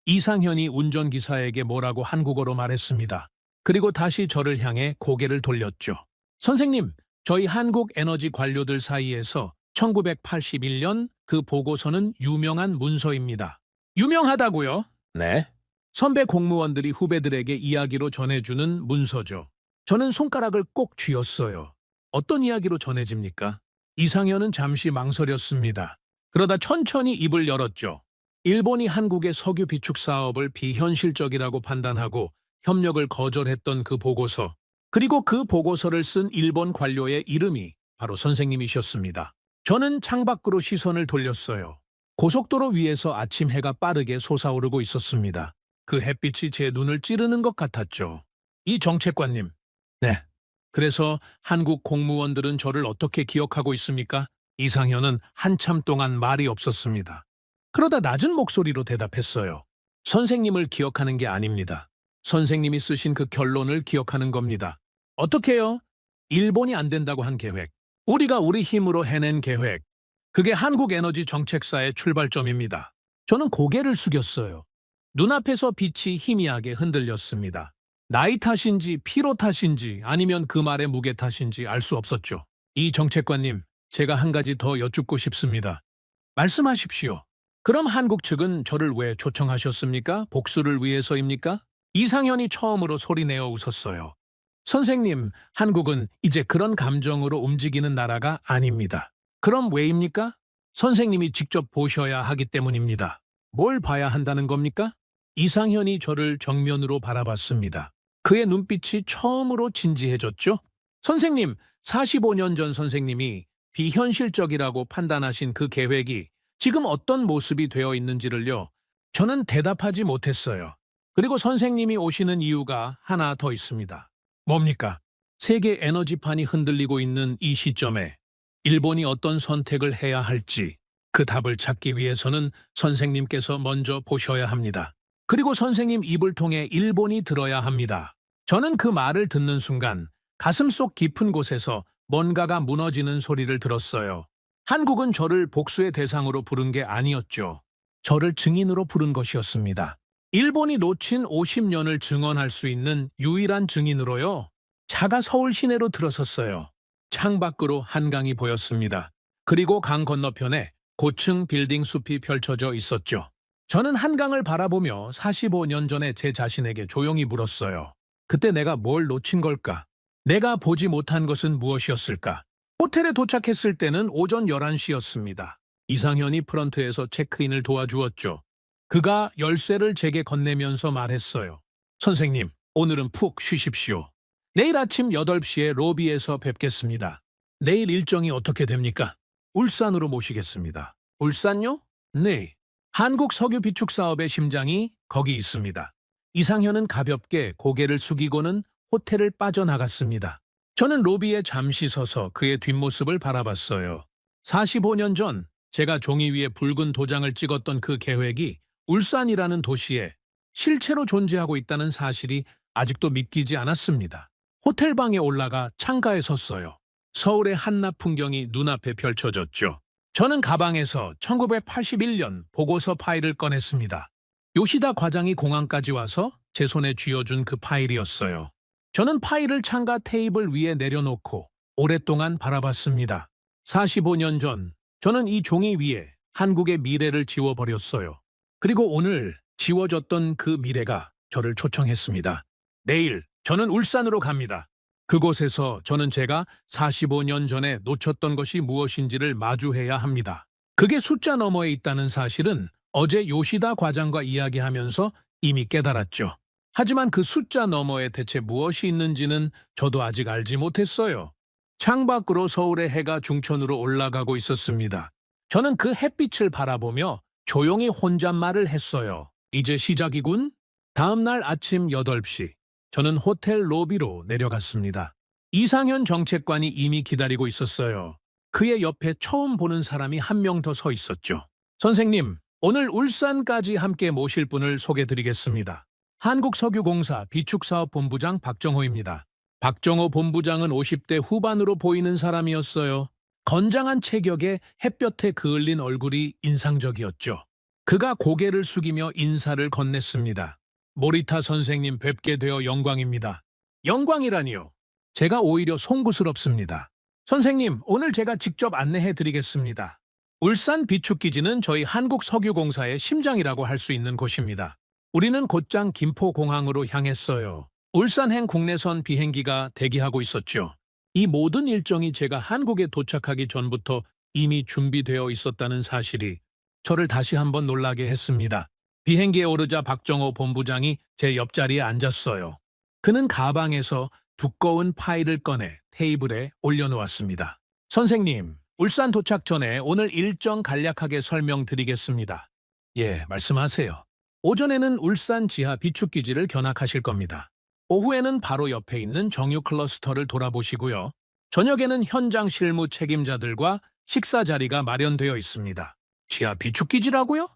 이상현이 운전기사에게 뭐라고 한국어로 말했습니다. 그리고 다시 저를 향해 고개를 돌렸죠. 선생님, 저희 한국 에너지 관료들 사이에서 1981년 그 보고서는 유명한 문서입니다. 유명하다고요? 네. 선배 공무원들이 후배들에게 이야기로 전해주는 문서죠. 저는 손가락을 꼭 쥐었어요. 어떤 이야기로 전해집니까? 이상현은 잠시 망설였습니다. 그러다 천천히 입을 열었죠. 일본이 한국의 석유 비축 사업을 비현실적이라고 판단하고 협력을 거절했던 그 보고서, 그리고 그 보고서를 쓴 일본 관료의 이름이 바로 선생님이셨습니다. 저는 창밖으로 시선을 돌렸어요. 고속도로 위에서 아침 해가 빠르게 솟아오르고 있었습니다. 그 햇빛이 제 눈을 찌르는 것 같았죠. 이 정책관님. 네. 그래서 한국 공무원들은 저를 어떻게 기억하고 있습니까? 이상현은 한참 동안 말이 없었습니다. 그러다 낮은 목소리로 대답했어요. 선생님을 기억하는 게 아닙니다. 선생님이 쓰신 그 결론을 기억하는 겁니다. 어떻게요? 일본이 안 된다고 한 계획. 우리가 우리 힘으로 해낸 계획. 그게 한국 에너지 정책사의 출발점입니다. 저는 고개를 숙였어요. 눈앞에서 빛이 희미하게 흔들렸습니다. 나이 탓인지 피로 탓인지 아니면 그 말의 무게 탓인지 알 수 없었죠. 이 정책관님, 제가 한 가지 더 여쭙고 싶습니다. 말씀하십시오. 그럼 한국 측은 저를 왜 초청하셨습니까? 복수를 위해서입니까? 이상현이 처음으로 소리내어 웃었어요. 선생님, 한국은 이제 그런 감정으로 움직이는 나라가 아닙니다. 그럼 왜입니까? 선생님이 직접 보셔야 하기 때문입니다. 뭘 봐야 한다는 겁니까? 이상현이 저를 정면으로 바라봤습니다. 그의 눈빛이 처음으로 진지해졌죠? 선생님, 45년 전 선생님이 비현실적이라고 판단하신 그 계획이 지금 어떤 모습이 되어 있는지를요. 저는 대답하지 못했어요. 그리고 선생님이 오시는 이유가 하나 더 있습니다. 뭡니까? 세계 에너지판이 흔들리고 있는 이 시점에 일본이 어떤 선택을 해야 할지 그 답을 찾기 위해서는 선생님께서 먼저 보셔야 합니다. 그리고 선생님 입을 통해 일본이 들어야 합니다. 저는 그 말을 듣는 순간 가슴속 깊은 곳에서 뭔가가 무너지는 소리를 들었어요. 한국은 저를 복수의 대상으로 부른 게 아니었죠. 저를 증인으로 부른 것이었습니다. 일본이 놓친 50년을 증언할 수 있는 유일한 증인으로요. 차가 서울 시내로 들어섰어요. 창밖으로 한강이 보였습니다. 그리고 강 건너편에 고층 빌딩 숲이 펼쳐져 있었죠. 저는 한강을 바라보며 45년 전에 제 자신에게 조용히 물었어요. 그때 내가 뭘 놓친 걸까? 내가 보지 못한 것은 무엇이었을까? 호텔에 도착했을 때는 오전 11시였습니다. 이상현이 프런트에서 체크인을 도와주었죠. 그가 열쇠를 제게 건네면서 말했어요. 선생님, 오늘은 푹 쉬십시오. 내일 아침 8시에 로비에서 뵙겠습니다. 내일 일정이 어떻게 됩니까? 울산으로 모시겠습니다. 울산요? 네. 한국 석유 비축 사업의 심장이 거기 있습니다. 이상현은 가볍게 고개를 숙이고는 호텔을 빠져나갔습니다. 저는 로비에 잠시 서서 그의 뒷모습을 바라봤어요. 45년 전 제가 종이 위에 붉은 도장을 찍었던 그 계획이 울산이라는 도시에 실체로 존재하고 있다는 사실이 아직도 믿기지 않았습니다. 호텔방에 올라가 창가에 섰어요. 서울의 한낮 풍경이 눈앞에 펼쳐졌죠. 저는 가방에서 1981년 보고서 파일을 꺼냈습니다. 요시다 과장이 공항까지 와서 제 손에 쥐어준 그 파일이었어요. 저는 파일을 창가 테이블 위에 내려놓고 오랫동안 바라봤습니다. 45년 전 저는 이 종이 위에 한국의 미래를 지워버렸어요. 그리고 오늘 지워졌던 그 미래가 저를 초청했습니다. 내일 저는 울산으로 갑니다. 그곳에서 저는 제가 45년 전에 놓쳤던 것이 무엇인지를 마주해야 합니다. 그게 숫자 너머에 있다는 사실은 어제 요시다 과장과 이야기하면서 이미 깨달았죠. 하지만 그 숫자 너머에 대체 무엇이 있는지는 저도 아직 알지 못했어요. 창밖으로 서울의 해가 중천으로 올라가고 있었습니다. 저는 그 햇빛을 바라보며 조용히 혼잣말을 했어요. 이제 시작이군. 다음 날 아침 8시. 저는 호텔 로비로 내려갔습니다. 이상현 정책관이 이미 기다리고 있었어요. 그의 옆에 처음 보는 사람이 한 명 더 서 있었죠. 선생님, 오늘 울산까지 함께 모실 분을 소개드리겠습니다. 한국석유공사 비축사업본부장 박정호입니다. 박정호 본부장은 50대 후반으로 보이는 사람이었어요. 건장한 체격에 햇볕에 그을린 얼굴이 인상적이었죠. 그가 고개를 숙이며 인사를 건넸습니다. 모리타 선생님 뵙게 되어 영광입니다. 영광이라니요. 제가 오히려 송구스럽습니다. 선생님, 오늘 제가 직접 안내해 드리겠습니다. 울산 비축기지는 저희 한국석유공사의 심장이라고 할 수 있는 곳입니다. 우리는 곧장 김포공항으로 향했어요. 울산행 국내선 비행기가 대기하고 있었죠. 이 모든 일정이 제가 한국에 도착하기 전부터 이미 준비되어 있었다는 사실이 저를 다시 한번 놀라게 했습니다. 비행기에 오르자 박정호 본부장이 제 옆자리에 앉았어요. 그는 가방에서 두꺼운 파일을 꺼내 테이블에 올려놓았습니다. 선생님, 울산 도착 전에 오늘 일정 간략하게 설명드리겠습니다. 예, 말씀하세요. 오전에는 울산 지하 비축기지를 견학하실 겁니다. 오후에는 바로 옆에 있는 정유 클러스터를 돌아보시고요. 저녁에는 현장 실무 책임자들과 식사 자리가 마련되어 있습니다. 지하 비축기지라고요?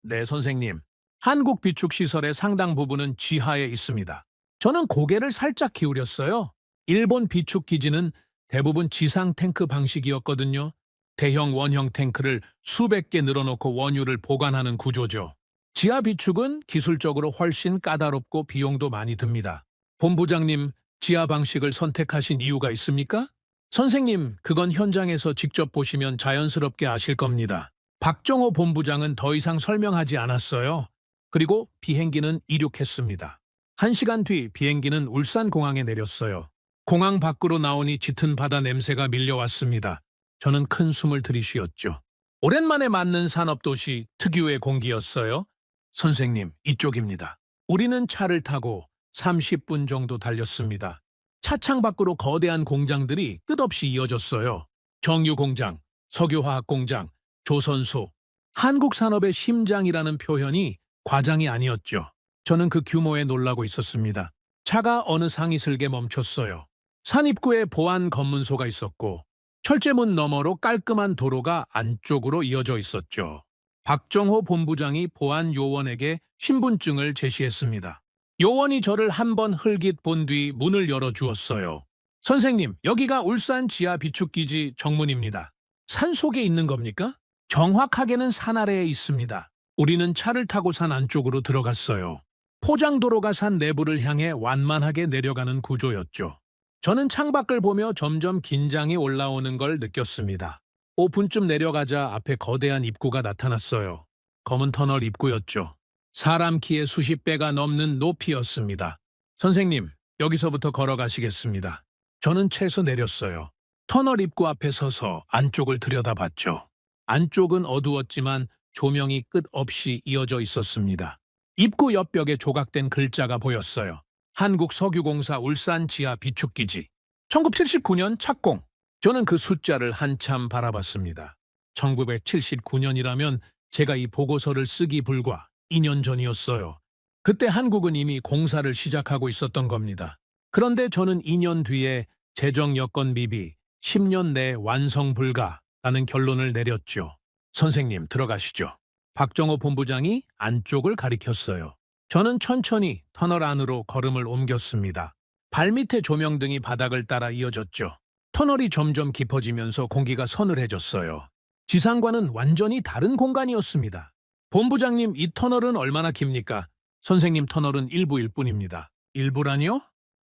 네, 선생님. 한국 비축시설의 상당 부분은 지하에 있습니다. 저는 고개를 살짝 기울였어요. 일본 비축기지는 대부분 지상 탱크 방식이었거든요. 대형 원형 탱크를 수백 개 늘어놓고 원유를 보관하는 구조죠. 지하 비축은 기술적으로 훨씬 까다롭고 비용도 많이 듭니다. 본부장님, 지하 방식을 선택하신 이유가 있습니까? 선생님, 그건 현장에서 직접 보시면 자연스럽게 아실 겁니다. 박정호 본부장은 더 이상 설명하지 않았어요. 그리고 비행기는 이륙했습니다. 1시간 뒤 비행기는 울산공항에 내렸어요. 공항 밖으로 나오니 짙은 바다 냄새가 밀려왔습니다. 저는 큰 숨을 들이쉬었죠. 오랜만에 맞는 산업도시 특유의 공기였어요. 선생님, 이쪽입니다. 우리는 차를 타고 30분 정도 달렸습니다. 차창 밖으로 거대한 공장들이 끝없이 이어졌어요. 정유공장, 석유화학공장, 조선소. 한국 산업의 심장이라는 표현이 과장이 아니었죠. 저는 그 규모에 놀라고 있었습니다. 차가 어느 상이슬게 멈췄어요. 산 입구에 보안 검문소가 있었고 철제문 너머로 깔끔한 도로가 안쪽으로 이어져 있었죠. 박정호 본부장이 보안 요원에게 신분증을 제시했습니다. 요원이 저를 한번 흘깃 본 뒤 문을 열어주었어요. 선생님, 여기가 울산 지하 비축기지 정문입니다. 산 속에 있는 겁니까? 정확하게는 산 아래에 있습니다. 우리는 차를 타고 산 안쪽으로 들어갔어요. 포장도로가 산 내부를 향해 완만하게 내려가는 구조였죠. 저는 창밖을 보며 점점 긴장이 올라오는 걸 느꼈습니다. 5분쯤 내려가자 앞에 거대한 입구가 나타났어요. 검은 터널 입구였죠. 사람 키의 수십 배가 넘는 높이였습니다. 선생님, 여기서부터 걸어가시겠습니다. 저는 채서 내렸어요. 터널 입구 앞에 서서 안쪽을 들여다봤죠. 안쪽은 어두웠지만 조명이 끝없이 이어져 있었습니다. 입구 옆벽에 조각된 글자가 보였어요. 한국석유공사 울산 지하 비축기지. 1979년 착공. 저는 그 숫자를 한참 바라봤습니다. 1979년이라면 제가 이 보고서를 쓰기 불과 2년 전이었어요. 그때 한국은 이미 공사를 시작하고 있었던 겁니다. 그런데 저는 2년 뒤에 재정 여건 미비, 10년 내 완성 불가라는 결론을 내렸죠. 선생님, 들어가시죠. 박정호 본부장이 안쪽을 가리켰어요. 저는 천천히 터널 안으로 걸음을 옮겼습니다. 발밑에 조명등이 바닥을 따라 이어졌죠. 터널이 점점 깊어지면서 공기가 서늘해졌어요. 지상과는 완전히 다른 공간이었습니다. 본부장님, 이 터널은 얼마나 깁니까? 선생님, 터널은 일부일 뿐입니다. 일부라니요?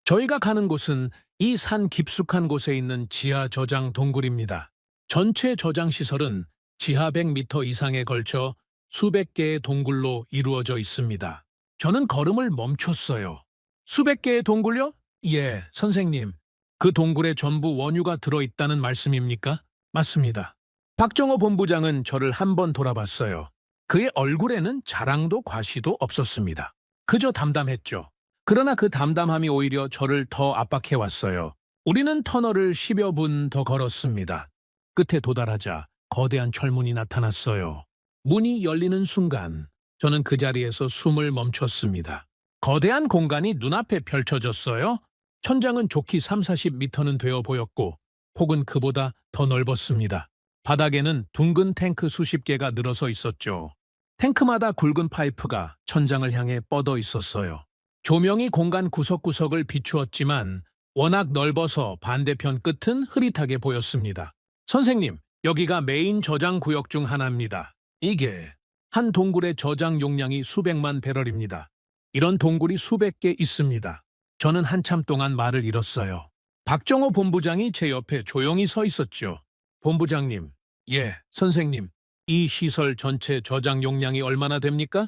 저희가 가는 곳은 이 산 깊숙한 곳에 있는 지하 저장 동굴입니다. 전체 저장 시설은 지하 100m 이상에 걸쳐 수백 개의 동굴로 이루어져 있습니다. 저는 걸음을 멈췄어요. 수백 개의 동굴요? 예, 선생님. 그 동굴에 전부 원유가 들어있다는 말씀입니까? 맞습니다. 박정호 본부장은 저를 한번 돌아봤어요. 그의 얼굴에는 자랑도 과시도 없었습니다. 그저 담담했죠. 그러나 그 담담함이 오히려 저를 더 압박해왔어요. 우리는 터널을 10여 분 더 걸었습니다. 끝에 도달하자 거대한 철문이 나타났어요. 문이 열리는 순간 저는 그 자리에서 숨을 멈췄습니다. 거대한 공간이 눈앞에 펼쳐졌어요. 천장은 좋기 30-40m는 되어 보였고 폭은 그보다 더 넓었습니다. 바닥에는 둥근 탱크 수십 개가 늘어서 있었죠. 탱크마다 굵은 파이프가 천장을 향해 뻗어 있었어요. 조명이 공간 구석구석을 비추었지만 워낙 넓어서 반대편 끝은 흐릿하게 보였습니다. 선생님, 여기가 메인 저장 구역 중 하나입니다. 이게 한 동굴의 저장 용량이 수백만 배럴입니다. 이런 동굴이 수백 개 있습니다. 저는 한참 동안 말을 잃었어요. 박정호 본부장이 제 옆에 조용히 서 있었죠. 본부장님, 예, 선생님, 이 시설 전체 저장 용량이 얼마나 됩니까?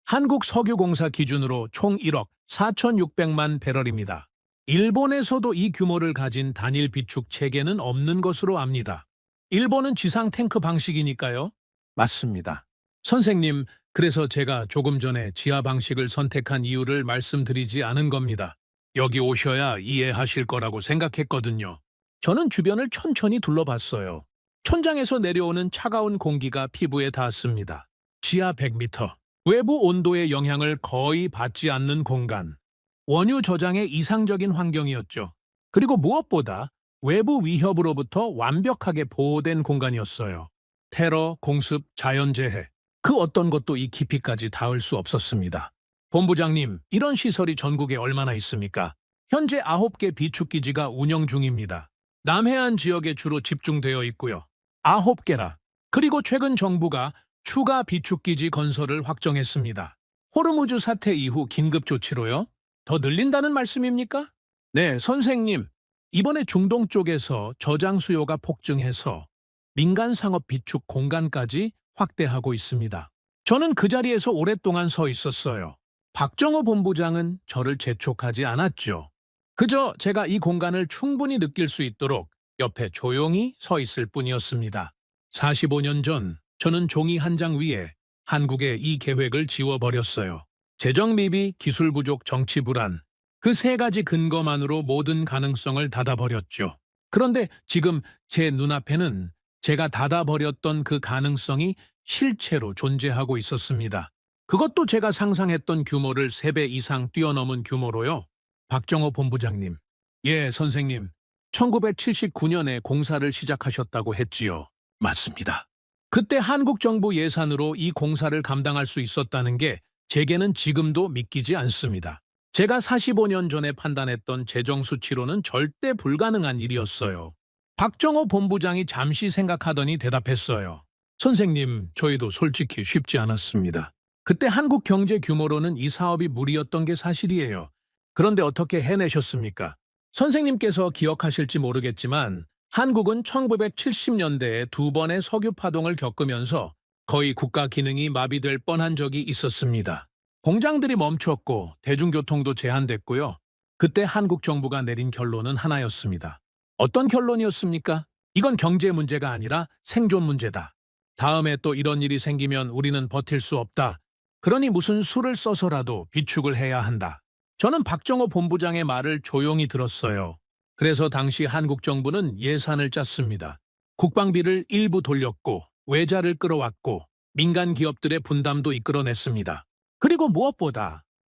한국석유공사 기준으로 총 1억 4,600만 배럴입니다. 일본에서도 이 규모를 가진 단일 비축 체계는 없는 것으로 압니다. 일본은 지상 탱크 방식이니까요. 맞습니다. 선생님, 그래서 제가 조금 전에 지하 방식을 선택한 이유를 말씀드리지 않은 겁니다. 여기 오셔야 이해하실 거라고 생각했거든요. 저는 주변을 천천히 둘러봤어요. 천장에서 내려오는 차가운 공기가 피부에 닿았습니다. 지하 100m. 외부 온도의 영향을 거의 받지 않는 공간. 원유 저장의 이상적인 환경이었죠. 그리고 무엇보다 외부 위협으로부터 완벽하게 보호된 공간이었어요. 테러, 공습, 자연재해. 그 어떤 것도 이 깊이까지 닿을 수 없었습니다. 본부장님, 이런 시설이 전국에 얼마나 있습니까? 현재 9개 비축기지가 운영 중입니다. 남해안 지역에 주로 집중되어 있고요. 9개라. 그리고 최근 정부가 추가 비축기지 건설을 확정했습니다. 호르무즈 사태 이후 긴급 조치로요? 더 늘린다는 말씀입니까? 네, 선생님. 이번에 중동 쪽에서 저장 수요가 폭증해서 민간 상업 비축 공간까지 확대하고 있습니다. 저는 그 자리에서 오랫동안 서 있었어요. 박정호 본부장은 저를 재촉하지 않았죠. 그저 제가 이 공간을 충분히 느낄 수 있도록 옆에 조용히 서 있을 뿐이었습니다. 45년 전 저는 종이 한 장 위에 한국의 이 계획을 지워버렸어요. 재정 미비, 기술 부족, 정치 불안. 그 세 가지 근거만으로 모든 가능성을 닫아버렸죠. 그런데 지금 제 눈앞에는 제가 닫아버렸던 그 가능성이 실체로 존재하고 있었습니다. 그것도 제가 상상했던 규모를 3배 이상 뛰어넘은 규모로요. 박정호 본부장님. 예, 선생님. 1979년에 공사를 시작하셨다고 했지요. 맞습니다. 그때 한국 정부 예산으로 이 공사를 감당할 수 있었다는 게 제게는 지금도 믿기지 않습니다. 제가 45년 전에 판단했던 재정 수치로는 절대 불가능한 일이었어요. 박정호 본부장이 잠시 생각하더니 대답했어요. 선생님, 저희도 솔직히 쉽지 않았습니다. 그때 한국 경제 규모로는 이 사업이 무리였던 게 사실이에요. 그런데 어떻게 해내셨습니까? 선생님께서 기억하실지 모르겠지만 한국은 1970년대에 두 번의 석유 파동을 겪으면서 거의 국가 기능이 마비될 뻔한 적이 있었습니다. 공장들이 멈췄고 대중교통도 제한됐고요. 그때 한국 정부가 내린 결론은 하나였습니다. 어떤 결론이었습니까? 이건 경제 문제가 아니라 생존 문제다. 다음에 또 이런 일이 생기면 우리는 버틸 수 없다. 그러니 무슨 수를 써서라도 비축을 해야 한다. 저는 박정호 본부장의 말을 조용히 들었어요. 그래서 당시 한국 정부는 예산을 짰습니다. 국방비를 일부 돌렸고 외자를 끌어왔고 민간 기업들의 분담도 이끌어냈습니다. 그리고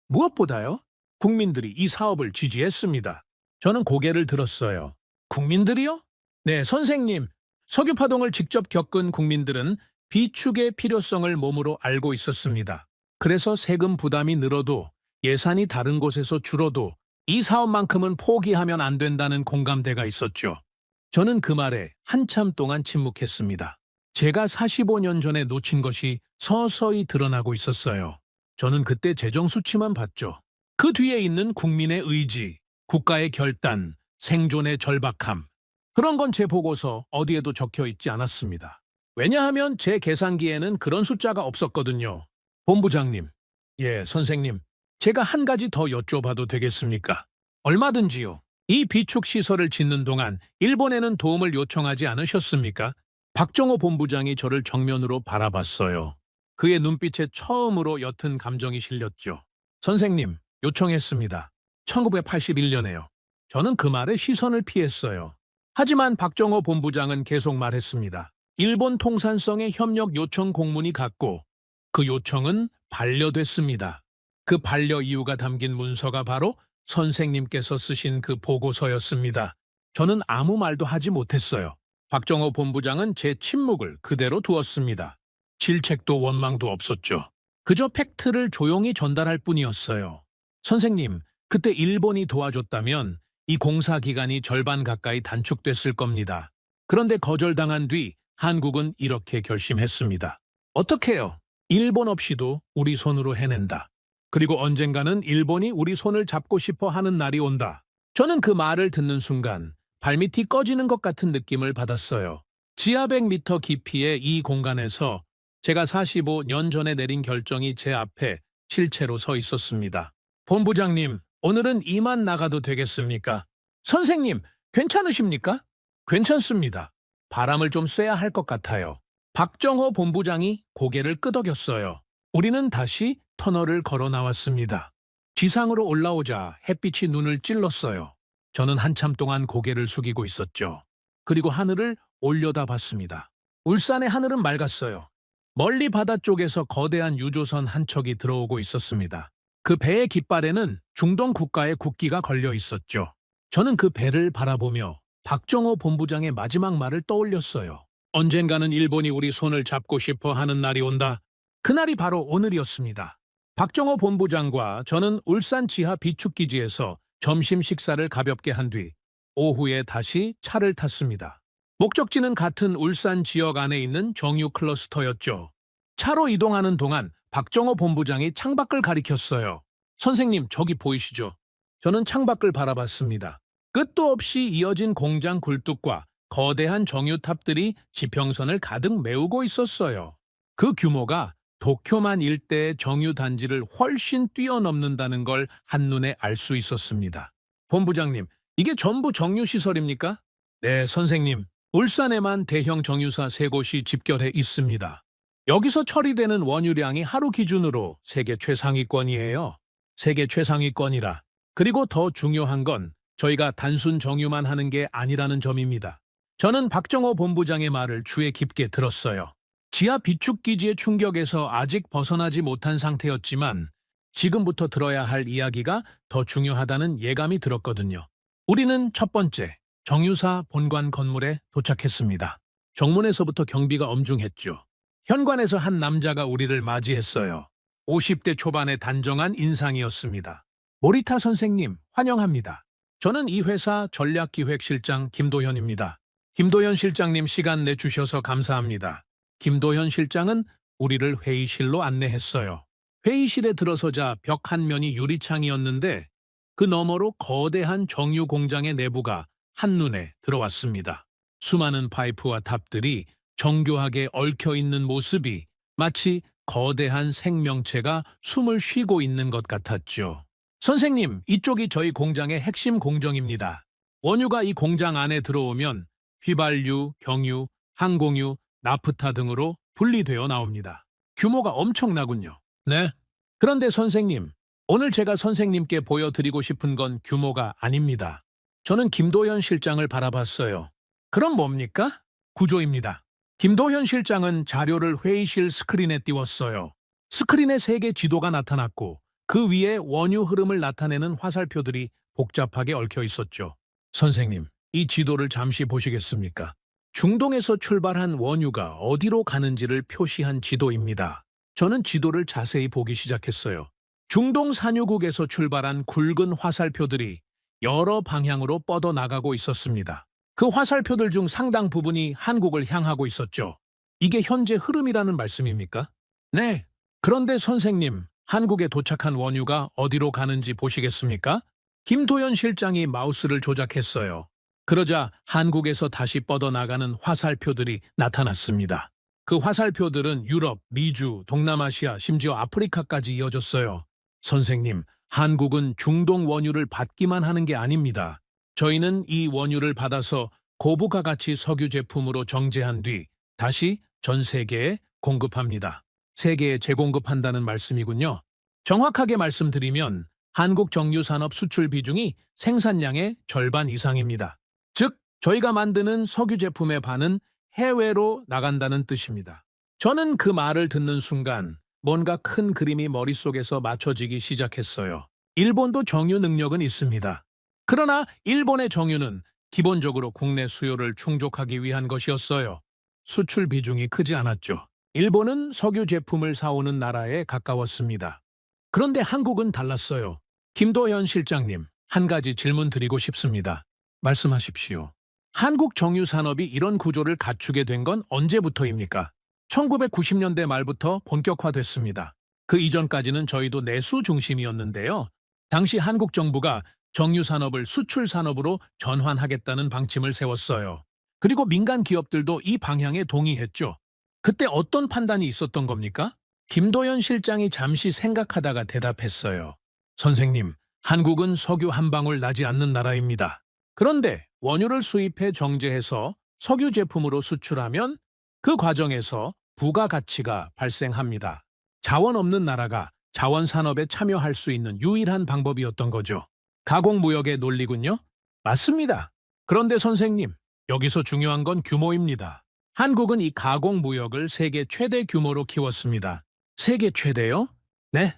무엇보다요? 국민들이 이 사업을 지지했습니다. 저는 고개를 들었어요. 국민들이요? 네, 선생님. 석유 파동을 직접 겪은 국민들은 비축의 필요성을 몸으로 알고 있었습니다. 그래서 세금 부담이 늘어도 예산이 다른 곳에서 줄어도 이 사업만큼은 포기하면 안 된다는 공감대가 있었죠. 저는 그 말에 한참 동안 침묵했습니다. 제가 45년 전에 놓친 것이 서서히 드러나고 있었어요. 저는 그때 재정 수치만 봤죠. 그 뒤에 있는 국민의 의지, 국가의 결단, 생존의 절박함. 그런 건 제 보고서 어디에도 적혀 있지 않았습니다. 왜냐하면 제 계산기에는 그런 숫자가 없었거든요. 본부장님, 예, 선생님, 제가 한 가지 더 여쭤봐도 되겠습니까? 얼마든지요. 이 비축 시설을 짓는 동안 일본에는 도움을 요청하지 않으셨습니까? 박정호 본부장이 저를 정면으로 바라봤어요. 그의 눈빛에 처음으로 옅은 감정이 실렸죠. 선생님, 요청했습니다. 1981년에요. 저는 그 말에 시선을 피했어요. 하지만 박정호 본부장은 계속 말했습니다. 일본 통산성의 협력 요청 공문이 갔고 그 요청은 반려됐습니다. 그 반려 이유가 담긴 문서가 바로 선생님께서 쓰신 그 보고서였습니다. 저는 아무 말도 하지 못했어요. 박정호 본부장은 제 침묵을 그대로 두었습니다. 질책도 원망도 없었죠. 그저 팩트를 조용히 전달할 뿐이었어요. 선생님, 그때 일본이 도와줬다면 이 공사 기간이 절반 가까이 단축됐을 겁니다. 그런데 거절당한 뒤 한국은 이렇게 결심했습니다. 어떻게요? 일본 없이도 우리 손으로 해낸다. 그리고 언젠가는 일본이 우리 손을 잡고 싶어 하는 날이 온다. 저는 그 말을 듣는 순간 발밑이 꺼지는 것 같은 느낌을 받았어요. 지하 100m 깊이의 이 공간에서 제가 45년 전에 내린 결정이 제 앞에 실체로 서 있었습니다. 본부장님, 오늘은 이만 나가도 되겠습니까? 선생님, 괜찮으십니까? 괜찮습니다. 바람을 좀 쐬야 할 것 같아요. 박정호 본부장이 고개를 끄덕였어요. 우리는 다시 터널을 걸어 나왔습니다. 지상으로 올라오자 햇빛이 눈을 찔렀어요. 저는 한참 동안 고개를 숙이고 있었죠. 그리고 하늘을 올려다봤습니다. 울산의 하늘은 맑았어요. 멀리 바다 쪽에서 거대한 유조선 한 척이 들어오고 있었습니다. 그 배의 깃발에는 중동 국가의 국기가 걸려 있었죠. 저는 그 배를 바라보며 박정호 본부장의 마지막 말을 떠올렸어요. 언젠가는 일본이 우리 손을 잡고 싶어 하는 날이 온다. 그날이 바로 오늘이었습니다. 박정호 본부장과 저는 울산 지하 비축기지에서 점심 식사를 가볍게 한 뒤 오후에 다시 차를 탔습니다. 목적지는 같은 울산 지역 안에 있는 정유 클러스터였죠. 차로 이동하는 동안 박정호 본부장이 창밖을 가리켰어요. 선생님, 저기 보이시죠? 저는 창밖을 바라봤습니다. 끝도 없이 이어진 공장 굴뚝과 거대한 정유탑들이 지평선을 가득 메우고 있었어요. 그 규모가 도쿄만 일대의 정유 단지를 훨씬 뛰어넘는다는 걸 한눈에 알 수 있었습니다. 본부장님, 이게 전부 정유시설입니까? 네, 선생님. 울산에만 대형 정유사 3곳이 집결해 있습니다. 여기서 처리되는 원유량이 하루 기준으로 세계 최상위권이에요. 세계 최상위권이라. 그리고 더 중요한 건 저희가 단순 정유만 하는 게 아니라는 점입니다. 저는 박정호 본부장의 말을 귀에 깊게 들었어요. 지하 비축기지의 충격에서 아직 벗어나지 못한 상태였지만 지금부터 들어야 할 이야기가 더 중요하다는 예감이 들었거든요. 우리는 첫 번째, 정유사 본관 건물에 도착했습니다. 정문에서부터 경비가 엄중했죠. 현관에서 한 남자가 우리를 맞이했어요. 50대 초반의 단정한 인상이었습니다. 모리타 선생님, 환영합니다. 저는 이 회사 전략기획실장 김도현입니다. 김도현 실장님 시간 내주셔서 감사합니다. 김도현 실장은 우리를 회의실로 안내했어요. 회의실에 들어서자 벽 한 면이 유리창이었는데 그 너머로 거대한 정유 공장의 내부가 한눈에 들어왔습니다. 수많은 파이프와 탑들이 정교하게 얽혀있는 모습이 마치 거대한 생명체가 숨을 쉬고 있는 것 같았죠. 선생님, 이쪽이 저희 공장의 핵심 공정입니다. 원유가 이 공장 안에 들어오면 휘발유, 경유, 항공유, 나프타 등으로 분리되어 나옵니다. 규모가 엄청나군요. 네. 그런데 선생님, 오늘 제가 선생님께 보여드리고 싶은 건 규모가 아닙니다. 저는 김도현 실장을 바라봤어요. 그럼 뭡니까? 구조입니다. 김도현 실장은 자료를 회의실 스크린에 띄웠어요. 스크린에 세계 지도가 나타났고 그 위에 원유 흐름을 나타내는 화살표들이 복잡하게 얽혀 있었죠. 선생님, 이 지도를 잠시 보시겠습니까? 중동에서 출발한 원유가 어디로 가는지를 표시한 지도입니다. 저는 지도를 자세히 보기 시작했어요. 중동 산유국에서 출발한 굵은 화살표들이 여러 방향으로 뻗어나가고 있었습니다. 그 화살표들 중 상당 부분이 한국을 향하고 있었죠. 이게 현재 흐름이라는 말씀입니까? 네. 그런데 선생님, 한국에 도착한 원유가 어디로 가는지 보시겠습니까? 김도현 실장이 마우스를 조작했어요. 그러자 한국에서 다시 뻗어나가는 화살표들이 나타났습니다. 그 화살표들은 유럽, 미주, 동남아시아, 심지어 아프리카까지 이어졌어요. 선생님, 한국은 중동 원유를 받기만 하는 게 아닙니다. 저희는 이 원유를 받아서 고부가 가치 석유 제품으로 정제한 뒤 다시 전 세계에 공급합니다. 세계에 재공급한다는 말씀이군요. 정확하게 말씀드리면 한국 정유산업 수출 비중이 생산량의 절반 이상입니다. 즉, 저희가 만드는 석유 제품의 반은 해외로 나간다는 뜻입니다. 저는 그 말을 듣는 순간 뭔가 큰 그림이 머릿속에서 맞춰지기 시작했어요. 일본도 정유 능력은 있습니다. 그러나 일본의 정유는 기본적으로 국내 수요를 충족하기 위한 것이었어요. 수출 비중이 크지 않았죠. 일본은 석유 제품을 사오는 나라에 가까웠습니다. 그런데 한국은 달랐어요. 김도현 실장님, 한 가지 질문 드리고 싶습니다. 말씀하십시오. 한국 정유 산업이 이런 구조를 갖추게 된 건 언제부터입니까? 1990년대 말부터 본격화됐습니다. 그 이전까지는 저희도 내수 중심이었는데요. 당시 한국 정부가 정유 산업을 수출 산업으로 전환하겠다는 방침을 세웠어요. 그리고 민간 기업들도 이 방향에 동의했죠. 그때 어떤 판단이 있었던 겁니까? 김도현 실장이 잠시 생각하다가 대답했어요. 선생님, 한국은 석유 한 방울 나지 않는 나라입니다. 그런데 원유를 수입해 정제해서 석유 제품으로 수출하면 그 과정에서 부가가치가 발생합니다. 자원 없는 나라가 자원 산업에 참여할 수 있는 유일한 방법이었던 거죠. 가공무역의 논리군요. 맞습니다. 그런데 선생님, 여기서 중요한 건 규모입니다. 한국은 이 가공무역을 세계 최대 규모로 키웠습니다. 세계 최대요? 네.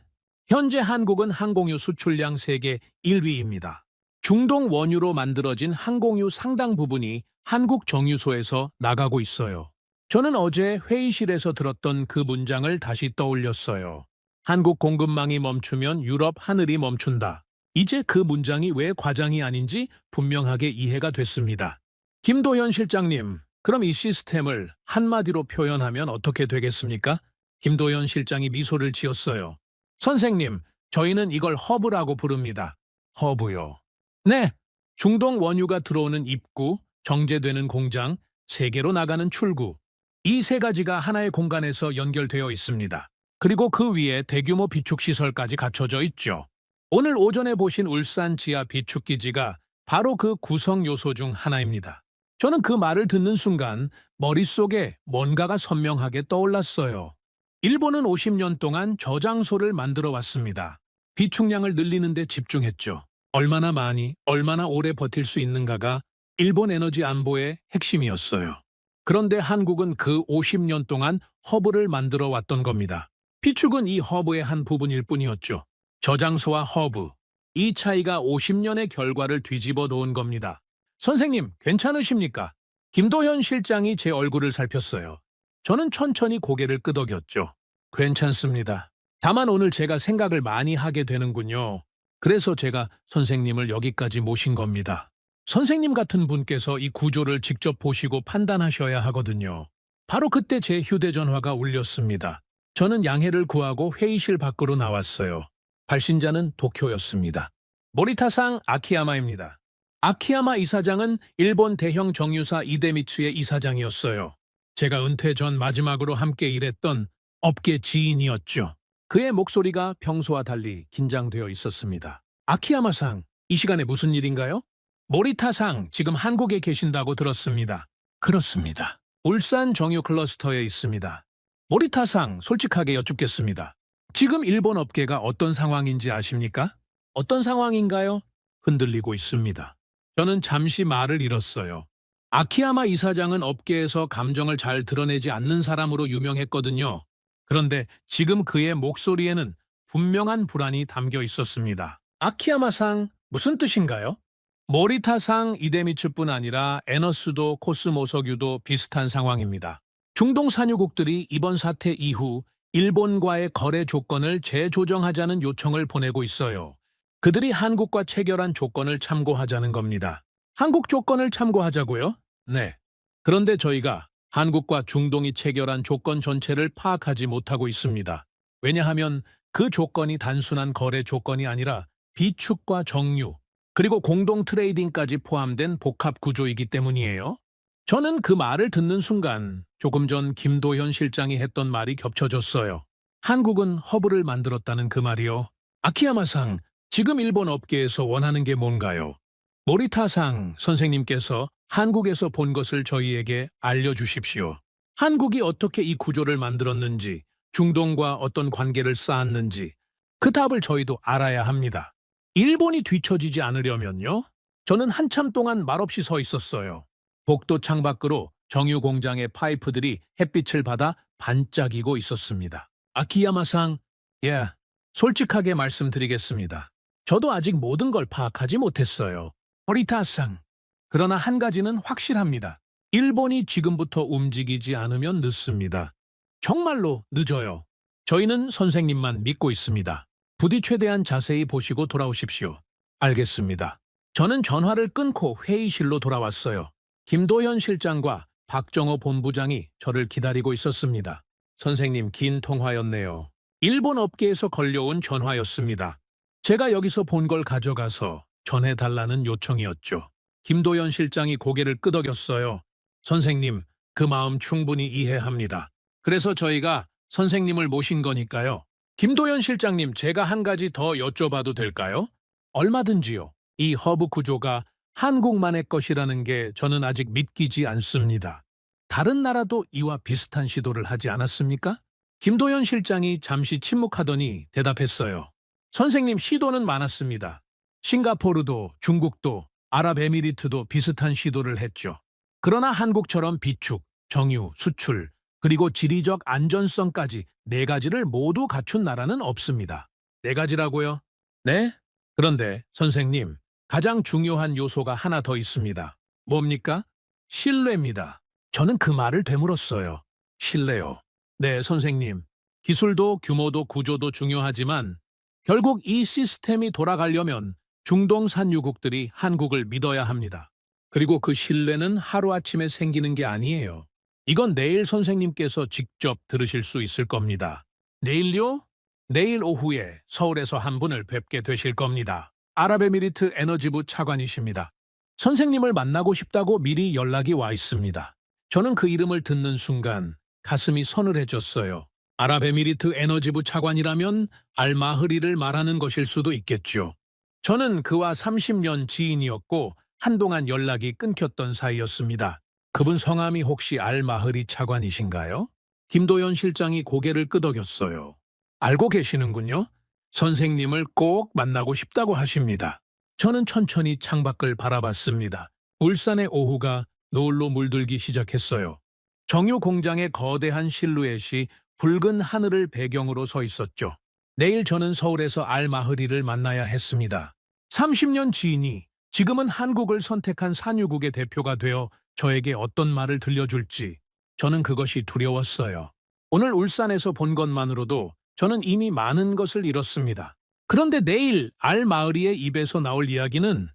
현재 한국은 항공유 수출량 세계 1위입니다. 중동 원유로 만들어진 항공유 상당 부분이 한국 정유소에서 나가고 있어요. 저는 어제 회의실에서 들었던 그 문장을 다시 떠올렸어요. 한국 공급망이 멈추면 유럽 하늘이 멈춘다. 이제 그 문장이 왜 과장이 아닌지 분명하게 이해가 됐습니다. 김도현 실장님, 그럼 이 시스템을 한마디로 표현하면 어떻게 되겠습니까? 김도현 실장이 미소를 지었어요. 선생님, 저희는 이걸 허브라고 부릅니다. 허브요. 네, 중동 원유가 들어오는 입구, 정제되는 공장, 세계로 나가는 출구. 이 세 가지가 하나의 공간에서 연결되어 있습니다. 그리고 그 위에 대규모 비축시설까지 갖춰져 있죠. 오늘 오전에 보신 울산 지하 비축기지가 바로 그 구성 요소 중 하나입니다. 저는 그 말을 듣는 순간 머릿속에 뭔가가 선명하게 떠올랐어요. 일본은 50년 동안 저장소를 만들어 왔습니다. 비축량을 늘리는 데 집중했죠. 얼마나 많이, 얼마나 오래 버틸 수 있는가가 일본 에너지 안보의 핵심이었어요. 그런데 한국은 그 50년 동안 허브를 만들어 왔던 겁니다. 비축은 이 허브의 한 부분일 뿐이었죠. 저장소와 허브, 이 차이가 50년의 결과를 뒤집어 놓은 겁니다. 선생님, 괜찮으십니까? 김도현 실장이 제 얼굴을 살폈어요. 저는 천천히 고개를 끄덕였죠. 괜찮습니다. 다만 오늘 제가 생각을 많이 하게 되는군요. 그래서 제가 선생님을 여기까지 모신 겁니다. 선생님 같은 분께서 이 구조를 직접 보시고 판단하셔야 하거든요. 바로 그때 제 휴대전화가 울렸습니다. 저는 양해를 구하고 회의실 밖으로 나왔어요. 발신자는 도쿄였습니다. 모리타상 아키야마입니다. 아키야마 이사장은 일본 대형 정유사 이데미츠의 이사장이었어요. 제가 은퇴 전 마지막으로 함께 일했던 업계 지인이었죠. 그의 목소리가 평소와 달리 긴장되어 있었습니다. 아키야마-상, 이 시간에 무슨 일인가요? 모리타-상, 지금 한국에 계신다고 들었습니다. 그렇습니다. 울산 정유 클러스터에 있습니다. 모리타-상, 솔직하게 여쭙겠습니다. 지금 일본 업계가 어떤 상황인지 아십니까? 어떤 상황인가요? 흔들리고 있습니다. 저는 잠시 말을 잃었어요. 아키야마 이사장은 업계에서 감정을 잘 드러내지 않는 사람으로 유명했거든요. 그런데 지금 그의 목소리에는 분명한 불안이 담겨 있었습니다. 아키야마상, 무슨 뜻인가요? 모리타상 이데미츠뿐 아니라 에너스도 코스모석유도 비슷한 상황입니다. 중동 산유국들이 이번 사태 이후 일본과의 거래 조건을 재조정하자는 요청을 보내고 있어요. 그들이 한국과 체결한 조건을 참고하자는 겁니다. 한국 조건을 참고하자고요? 네. 그런데 저희가 한국과 중동이 체결한 조건 전체를 파악하지 못하고 있습니다. 왜냐하면 그 조건이 단순한 거래 조건이 아니라 비축과 정유, 그리고 공동 트레이딩까지 포함된 복합 구조이기 때문이에요. 저는 그 말을 듣는 순간 조금 전 김도현 실장이 했던 말이 겹쳐졌어요. 한국은 허브를 만들었다는 그 말이요. 아키야마상, 지금 일본 업계에서 원하는 게 뭔가요? 모리타상 선생님께서 한국에서 본 것을 저희에게 알려주십시오. 한국이 어떻게 이 구조를 만들었는지, 중동과 어떤 관계를 쌓았는지 그 답을 저희도 알아야 합니다. 일본이 뒤처지지 않으려면요. 저는 한참 동안 말없이 서 있었어요. 복도 창밖으로 정유 공장의 파이프들이 햇빛을 받아 반짝이고 있었습니다. 아키야마상, 예, 솔직하게 말씀드리겠습니다. 저도 아직 모든 걸 파악하지 못했어요. 모리타상, 그러나 한 가지는 확실합니다. 일본이 지금부터 움직이지 않으면 늦습니다. 정말로 늦어요. 저희는 선생님만 믿고 있습니다. 부디 최대한 자세히 보시고 돌아오십시오. 알겠습니다. 저는 전화를 끊고 회의실로 돌아왔어요. 김도현 실장과 박정호 본부장이 저를 기다리고 있었습니다. 선생님, 긴 통화였네요. 일본 업계에서 걸려온 전화였습니다. 제가 여기서 본 걸 가져가서 전해달라는 요청이었죠. 김도현 실장이 고개를 끄덕였어요. 선생님, 그 마음 충분히 이해합니다. 그래서 저희가 선생님을 모신 거니까요. 김도현 실장님, 제가 한 가지 더 여쭤봐도 될까요? 얼마든지요. 이 허브 구조가 한국만의 것이라는 게 저는 아직 믿기지 않습니다. 다른 나라도 이와 비슷한 시도를 하지 않았습니까? 김도현 실장이 잠시 침묵하더니 대답했어요. 선생님, 시도는 많았습니다. 싱가포르도 중국도 아랍에미리트도 비슷한 시도를 했죠. 그러나 한국처럼 비축, 정유, 수출, 그리고 지리적 안전성까지 네 가지를 모두 갖춘 나라는 없습니다. 네 가지라고요? 네? 그런데 선생님, 가장 중요한 요소가 하나 더 있습니다. 뭡니까? 신뢰입니다. 저는 그 말을 되물었어요. 신뢰요. 네, 선생님. 기술도 규모도 구조도 중요하지만 결국 이 시스템이 돌아가려면 중동 산유국들이 한국을 믿어야 합니다. 그리고 그 신뢰는 하루아침에 생기는 게 아니에요. 이건 내일 선생님께서 직접 들으실 수 있을 겁니다. 내일요? 내일 오후에 서울에서 한 분을 뵙게 되실 겁니다. 아랍에미리트 에너지부 차관이십니다. 선생님을 만나고 싶다고 미리 연락이 와 있습니다. 저는 그 이름을 듣는 순간 가슴이 서늘해졌어요. 아랍에미리트 에너지부 차관이라면 알마흐리를 말하는 것일 수도 있겠죠. 저는 그와 30년 지인이었고 한동안 연락이 끊겼던 사이였습니다. 그분 성함이 혹시 알마흐리 차관이신가요? 김도현 실장이 고개를 끄덕였어요. 알고 계시는군요. 선생님을 꼭 만나고 싶다고 하십니다. 저는 천천히 창밖을 바라봤습니다. 울산의 오후가 노을로 물들기 시작했어요. 정유 공장의 거대한 실루엣이 붉은 하늘을 배경으로 서 있었죠. 내일 저는 서울에서 알마흐리를 만나야 했습니다. 30년 지인이 지금은 한국을 선택한 산유국의 대표가 되어 저에게 어떤 말을 들려줄지 저는 그것이 두려웠어요. 오늘 울산에서 본 것만으로도 저는 이미 많은 것을 잃었습니다. 그런데 내일 알마으리의 입에서 나올 이야기는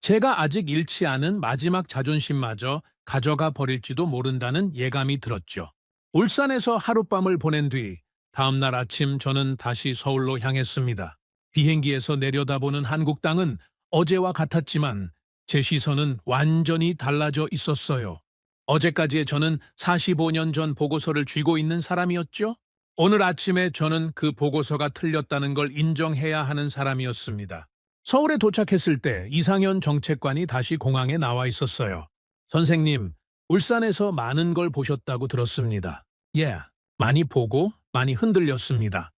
제가 아직 잃지 않은 마지막 자존심마저 가져가 버릴지도 모른다는 예감이 들었죠. 울산에서 하룻밤을 보낸 뒤 다음날 아침 저는 다시 서울로 향했습니다. 비행기에서 내려다보는 한국 땅은 어제와 같았지만 제 시선은 완전히 달라져 있었어요. 어제까지의 저는 45년 전 보고서를 쥐고 있는 사람이었죠. 오늘 아침에 저는 그 보고서가 틀렸다는 걸 인정해야 하는 사람이었습니다. 서울에 도착했을 때 이상현 정책관이 다시 공항에 나와 있었어요. 선생님, 울산에서 많은 걸 보셨다고 들었습니다. 예, 많이 보고 많이 흔들렸습니다.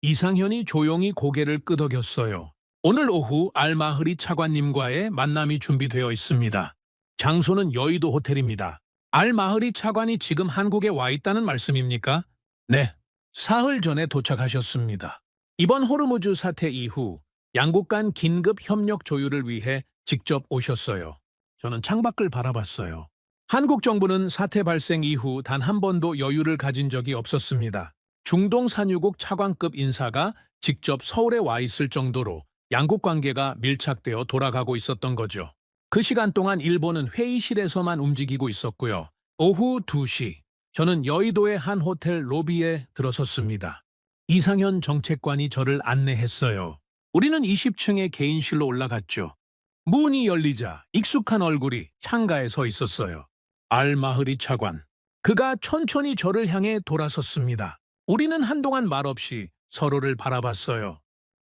이상현이 조용히 고개를 끄덕였어요. 오늘 오후 알마흐리 차관님과의 만남이 준비되어 있습니다. 장소는 여의도 호텔입니다. 알마흐리 차관이 지금 한국에 와 있다는 말씀입니까? 네, 사흘 전에 도착하셨습니다. 이번 호르무즈 사태 이후 양국 간 긴급 협력 조율을 위해 직접 오셨어요. 저는 창밖을 바라봤어요. 한국 정부는 사태 발생 이후 단 한 번도 여유를 가진 적이 없었습니다. 중동 산유국 차관급 인사가 직접 서울에 와 있을 정도로 양국 관계가 밀착되어 돌아가고 있었던 거죠. 그 시간 동안 일본은 회의실에서만 움직이고 있었고요. 오후 2시, 저는 여의도의 한 호텔 로비에 들어섰습니다. 이상현 정책관이 저를 안내했어요. 우리는 20층의 개인실로 올라갔죠. 문이 열리자 익숙한 얼굴이 창가에 서 있었어요. 알마흐리 차관. 그가 천천히 저를 향해 돌아섰습니다. 우리는 한동안 말없이 서로를 바라봤어요.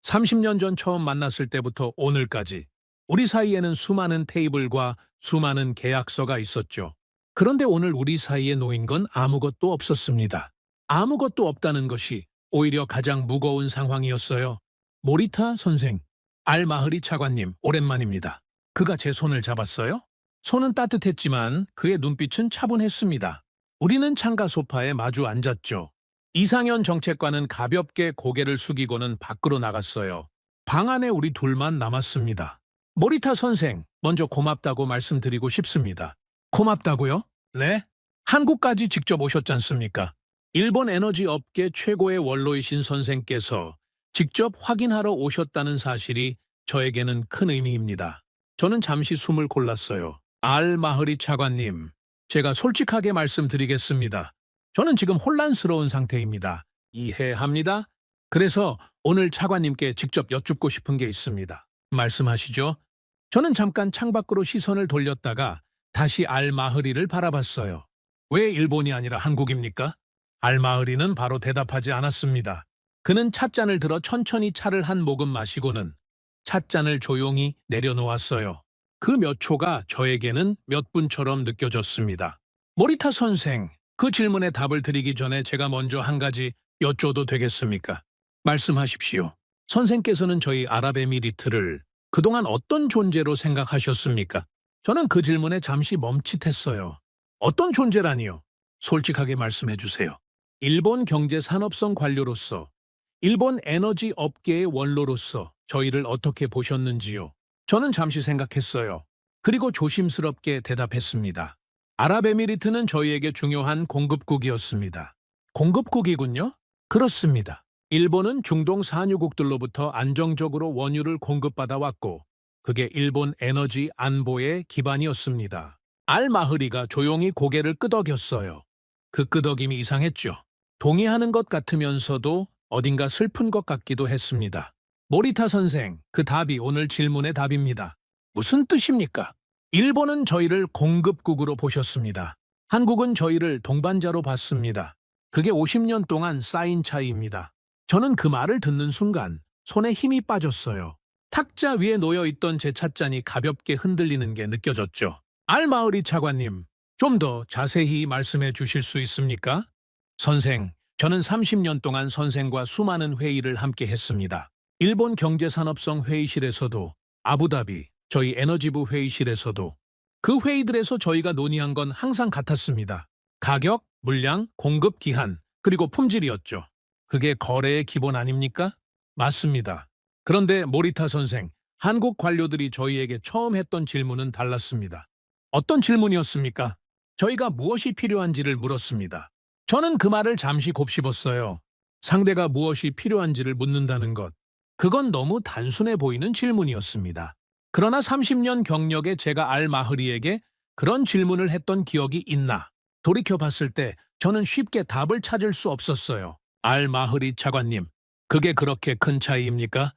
30년 전 처음 만났을 때부터 오늘까지 우리 사이에는 수많은 테이블과 수많은 계약서가 있었죠. 그런데 오늘 우리 사이에 놓인 건 아무것도 없었습니다. 아무것도 없다는 것이 오히려 가장 무거운 상황이었어요. 모리타 선생, 알마흐리 차관님, 오랜만입니다. 그가 제 손을 잡았어요. 손은 따뜻했지만 그의 눈빛은 차분했습니다. 우리는 창가 소파에 마주 앉았죠. 이상현 정책관은 가볍게 고개를 숙이고는 밖으로 나갔어요. 방 안에 우리 둘만 남았습니다. 모리타 선생, 먼저 고맙다고 말씀드리고 싶습니다. 고맙다고요? 네? 한국까지 직접 오셨지 않습니까? 일본 에너지 업계 최고의 원로이신 선생께서 직접 확인하러 오셨다는 사실이 저에게는 큰 의미입니다. 저는 잠시 숨을 골랐어요. 알마흐리 차관님, 제가 솔직하게 말씀드리겠습니다. 저는 지금 혼란스러운 상태입니다. 이해합니다. 그래서 오늘 차관님께 직접 여쭙고 싶은 게 있습니다. 말씀하시죠. 저는 잠깐 창밖으로 시선을 돌렸다가 다시 알마흐리를 바라봤어요. 왜 일본이 아니라 한국입니까? 알마흐리는 바로 대답하지 않았습니다. 그는 찻잔을 들어 천천히 차를 한 모금 마시고는 찻잔을 조용히 내려놓았어요. 그 몇 초가 저에게는 몇 분처럼 느껴졌습니다. 모리타 선생, 그 질문에 답을 드리기 전에 제가 먼저 한 가지 여쭤도 되겠습니까? 말씀하십시오. 선생께서는 저희 아랍에미리트를 그동안 어떤 존재로 생각하셨습니까? 저는 그 질문에 잠시 멈칫했어요. 어떤 존재라니요? 솔직하게 말씀해 주세요. 일본 경제산업성 관료로서, 일본 에너지 업계의 원로로서 저희를 어떻게 보셨는지요? 저는 잠시 생각했어요. 그리고 조심스럽게 대답했습니다. 아랍에미리트는 저희에게 중요한 공급국이었습니다. 공급국이군요? 그렇습니다. 일본은 중동 산유국들로부터 안정적으로 원유를 공급받아 왔고 그게 일본 에너지 안보의 기반이었습니다. 알마흐리가 조용히 고개를 끄덕였어요. 그 끄덕임이 이상했죠. 동의하는 것 같으면서도 어딘가 슬픈 것 같기도 했습니다. 모리타 선생, 그 답이 오늘 질문의 답입니다. 무슨 뜻입니까? 일본은 저희를 공급국으로 보셨습니다. 한국은 저희를 동반자로 봤습니다. 그게 50년 동안 쌓인 차이입니다. 저는 그 말을 듣는 순간 손에 힘이 빠졌어요. 탁자 위에 놓여있던 제 찻잔이 가볍게 흔들리는 게 느껴졌죠. 알마흐리 차관님, 좀 더 자세히 말씀해 주실 수 있습니까? 선생, 저는 30년 동안 선생과 수많은 회의를 함께 했습니다. 일본 경제산업성 회의실에서도, 아부다비, 저희 에너지부 회의실에서도 그 회의들에서 저희가 논의한 건 항상 같았습니다. 가격, 물량, 공급 기한, 그리고 품질이었죠. 그게 거래의 기본 아닙니까? 맞습니다. 그런데 모리타 선생, 한국 관료들이 저희에게 처음 했던 질문은 달랐습니다. 어떤 질문이었습니까? 저희가 무엇이 필요한지를 물었습니다. 저는 그 말을 잠시 곱씹었어요. 상대가 무엇이 필요한지를 묻는다는 것. 그건 너무 단순해 보이는 질문이었습니다. 그러나 30년 경력의 제가 알마흐리에게 그런 질문을 했던 기억이 있나? 돌이켜봤을 때 저는 쉽게 답을 찾을 수 없었어요. 알마흐리 차관님, 그게 그렇게 큰 차이입니까?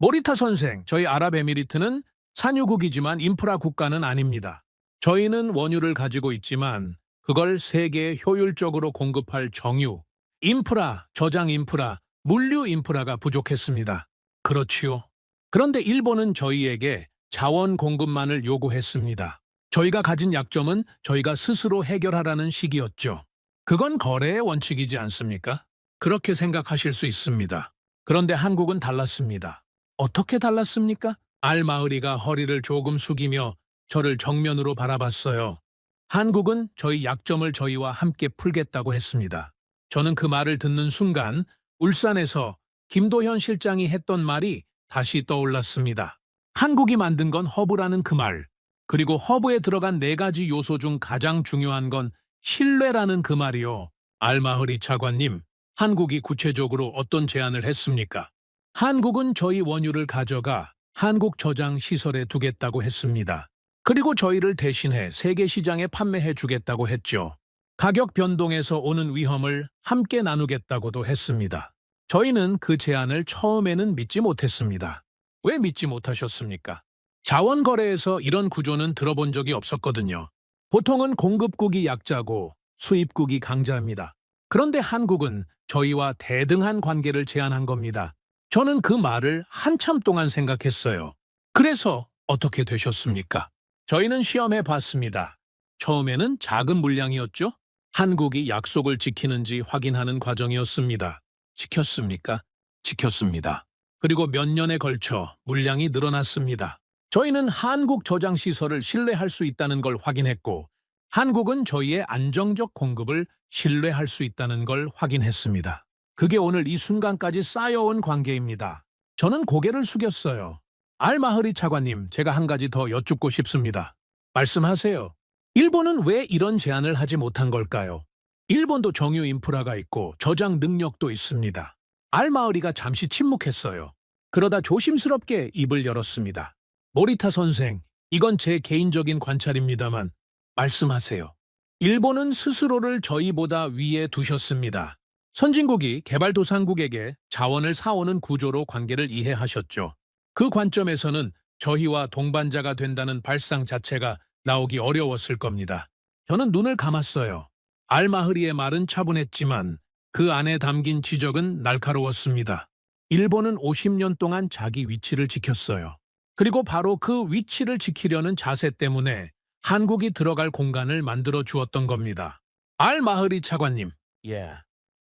모리타 선생, 저희 아랍에미리트는 산유국이지만 인프라 국가는 아닙니다. 저희는 원유를 가지고 있지만 그걸 세계에 효율적으로 공급할 정유, 인프라, 저장 인프라, 물류 인프라가 부족했습니다. 그렇지요. 그런데 일본은 저희에게 자원 공급만을 요구했습니다. 저희가 가진 약점은 저희가 스스로 해결하라는 식이었죠. 그건 거래의 원칙이지 않습니까? 그렇게 생각하실 수 있습니다. 그런데 한국은 달랐습니다. 어떻게 달랐습니까? 알마흐리가 허리를 조금 숙이며 저를 정면으로 바라봤어요. 한국은 저희 약점을 저희와 함께 풀겠다고 했습니다. 저는 그 말을 듣는 순간 울산에서 김도현 실장이 했던 말이 다시 떠올랐습니다. 한국이 만든 건 허브라는 그 말, 그리고 허브에 들어간 4가지 요소 중 가장 중요한 건 신뢰라는 그 말이요. 알마흐리 차관님, 한국이 구체적으로 어떤 제안을 했습니까? 한국은 저희 원유를 가져가 한국 저장 시설에 두겠다고 했습니다. 그리고 저희를 대신해 세계 시장에 판매해 주겠다고 했죠. 가격 변동에서 오는 위험을 함께 나누겠다고도 했습니다. 저희는 그 제안을 처음에는 믿지 못했습니다. 왜 믿지 못하셨습니까? 자원 거래에서 이런 구조는 들어본 적이 없었거든요. 보통은 공급국이 약자고 수입국이 강자입니다. 그런데 한국은 저희와 대등한 관계를 제안한 겁니다. 저는 그 말을 한참 동안 생각했어요. 그래서 어떻게 되셨습니까? 저희는 시험해 봤습니다. 처음에는 작은 물량이었죠? 한국이 약속을 지키는지 확인하는 과정이었습니다. 지켰습니까? 지켰습니다. 그리고 몇 년에 걸쳐 물량이 늘어났습니다. 저희는 한국 저장 시설을 신뢰할 수 있다는 걸 확인했고, 한국은 저희의 안정적 공급을 신뢰할 수 있다는 걸 확인했습니다. 그게 오늘 이 순간까지 쌓여온 관계입니다. 저는 고개를 숙였어요. 알마흐리 차관님, 제가 한 가지 더 여쭙고 싶습니다. 말씀하세요. 일본은 왜 이런 제안을 하지 못한 걸까요? 일본도 정유 인프라가 있고 저장 능력도 있습니다. 알마흐리가 잠시 침묵했어요. 그러다 조심스럽게 입을 열었습니다. 모리타 선생, 이건 제 개인적인 관찰입니다만 말씀하세요. 일본은 스스로를 저희보다 위에 두셨습니다. 선진국이 개발도상국에게 자원을 사오는 구조로 관계를 이해하셨죠. 그 관점에서는 저희와 동반자가 된다는 발상 자체가 나오기 어려웠을 겁니다. 저는 눈을 감았어요. 알마흐리의 말은 차분했지만 그 안에 담긴 지적은 날카로웠습니다. 일본은 50년 동안 자기 위치를 지켰어요. 그리고 바로 그 위치를 지키려는 자세 때문에 한국이 들어갈 공간을 만들어 주었던 겁니다. 알마흐리 차관님,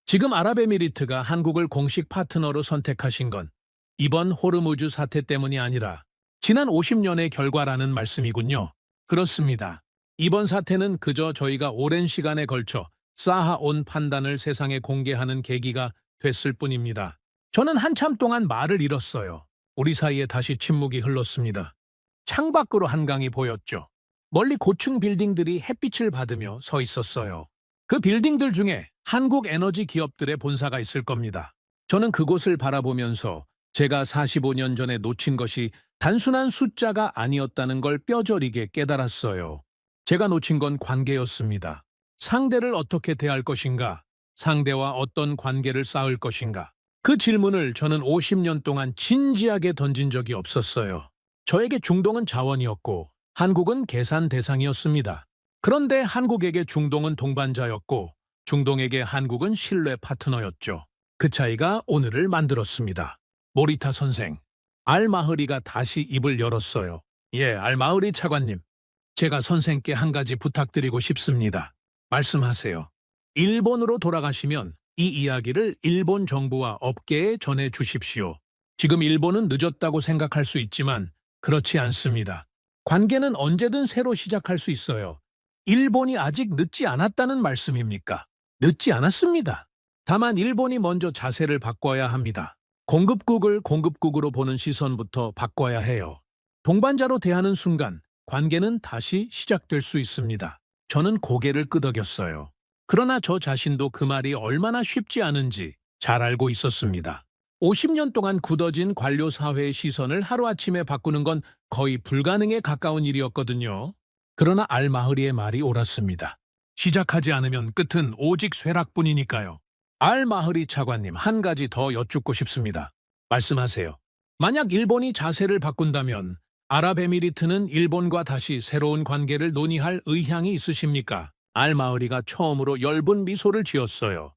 지금 아랍에미리트가 한국을 공식 파트너로 선택하신 건 이번 호르무즈 사태 때문이 아니라 지난 50년의 결과라는 말씀이군요. 그렇습니다. 이번 사태는 그저 저희가 오랜 시간에 걸쳐 쌓아온 판단을 세상에 공개하는 계기가 됐을 뿐입니다. 저는 한참 동안 말을 잃었어요. 우리 사이에 다시 침묵이 흘렀습니다. 창밖으로 한강이 보였죠. 멀리 고층 빌딩들이 햇빛을 받으며 서 있었어요. 그 빌딩들 중에 한국 에너지 기업들의 본사가 있을 겁니다. 저는 그곳을 바라보면서 제가 45년 전에 놓친 것이 단순한 숫자가 아니었다는 걸 뼈저리게 깨달았어요. 제가 놓친 건 관계였습니다. 상대를 어떻게 대할 것인가? 상대와 어떤 관계를 쌓을 것인가? 그 질문을 저는 50년 동안 진지하게 던진 적이 없었어요. 저에게 중동은 자원이었고 한국은 계산 대상이었습니다. 그런데 한국에게 중동은 동반자였고 중동에게 한국은 신뢰 파트너였죠. 그 차이가 오늘을 만들었습니다. 모리타 선생, 알마흐리가 다시 입을 열었어요. 알마흐리 차관님. 제가 선생께 한 가지 부탁드리고 싶습니다. 말씀하세요. 일본으로 돌아가시면 이 이야기를 일본 정부와 업계에 전해 주십시오. 지금 일본은 늦었다고 생각할 수 있지만 그렇지 않습니다. 관계는 언제든 새로 시작할 수 있어요. 일본이 아직 늦지 않았다는 말씀입니까? 늦지 않았습니다. 다만 일본이 먼저 자세를 바꿔야 합니다. 공급국을 공급국으로 보는 시선부터 바꿔야 해요. 동반자로 대하는 순간 관계는 다시 시작될 수 있습니다. 저는 고개를 끄덕였어요. 그러나 저 자신도 그 말이 얼마나 쉽지 않은지 잘 알고 있었습니다. 50년 동안 굳어진 관료 사회의 시선을 하루아침에 바꾸는 건 거의 불가능에 가까운 일이었거든요. 그러나 알마흐리의 말이 옳았습니다. 시작하지 않으면 끝은 오직 쇠락뿐이니까요. 알마흐리 차관님, 한 가지 더 여쭙고 싶습니다. 말씀하세요. 만약 일본이 자세를 바꾼다면 아랍에미리트는 일본과 다시 새로운 관계를 논의할 의향이 있으십니까? 알마흐리가 처음으로 엷은 미소를 지었어요.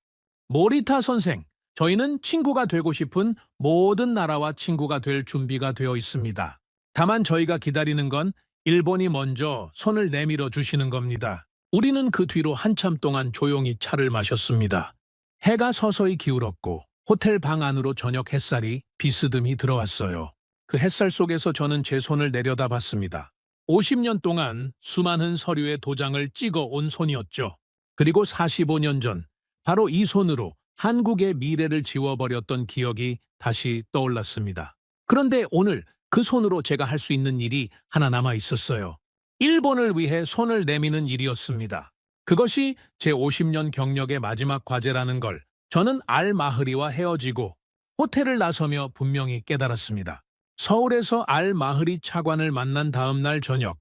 모리타 선생, 저희는 친구가 되고 싶은 모든 나라와 친구가 될 준비가 되어 있습니다. 다만 저희가 기다리는 건 일본이 먼저 손을 내밀어 주시는 겁니다. 우리는 그 뒤로 한참 동안 조용히 차를 마셨습니다. 해가 서서히 기울었고 호텔 방 안으로 저녁 햇살이 비스듬히 들어왔어요. 그 햇살 속에서 저는 제 손을 내려다봤습니다. 50년 동안 수많은 서류에 도장을 찍어 온 손이었죠. 그리고 45년 전 바로 이 손으로 한국의 미래를 지워버렸던 기억이 다시 떠올랐습니다. 그런데 오늘 그 손으로 제가 할 수 있는 일이 하나 남아 있었어요. 일본을 위해 손을 내미는 일이었습니다. 그것이 제 50년 경력의 마지막 과제라는 걸 저는 알마흐리와 헤어지고 호텔을 나서며 분명히 깨달았습니다. 서울에서 알마흐리 차관을 만난 다음 날 저녁,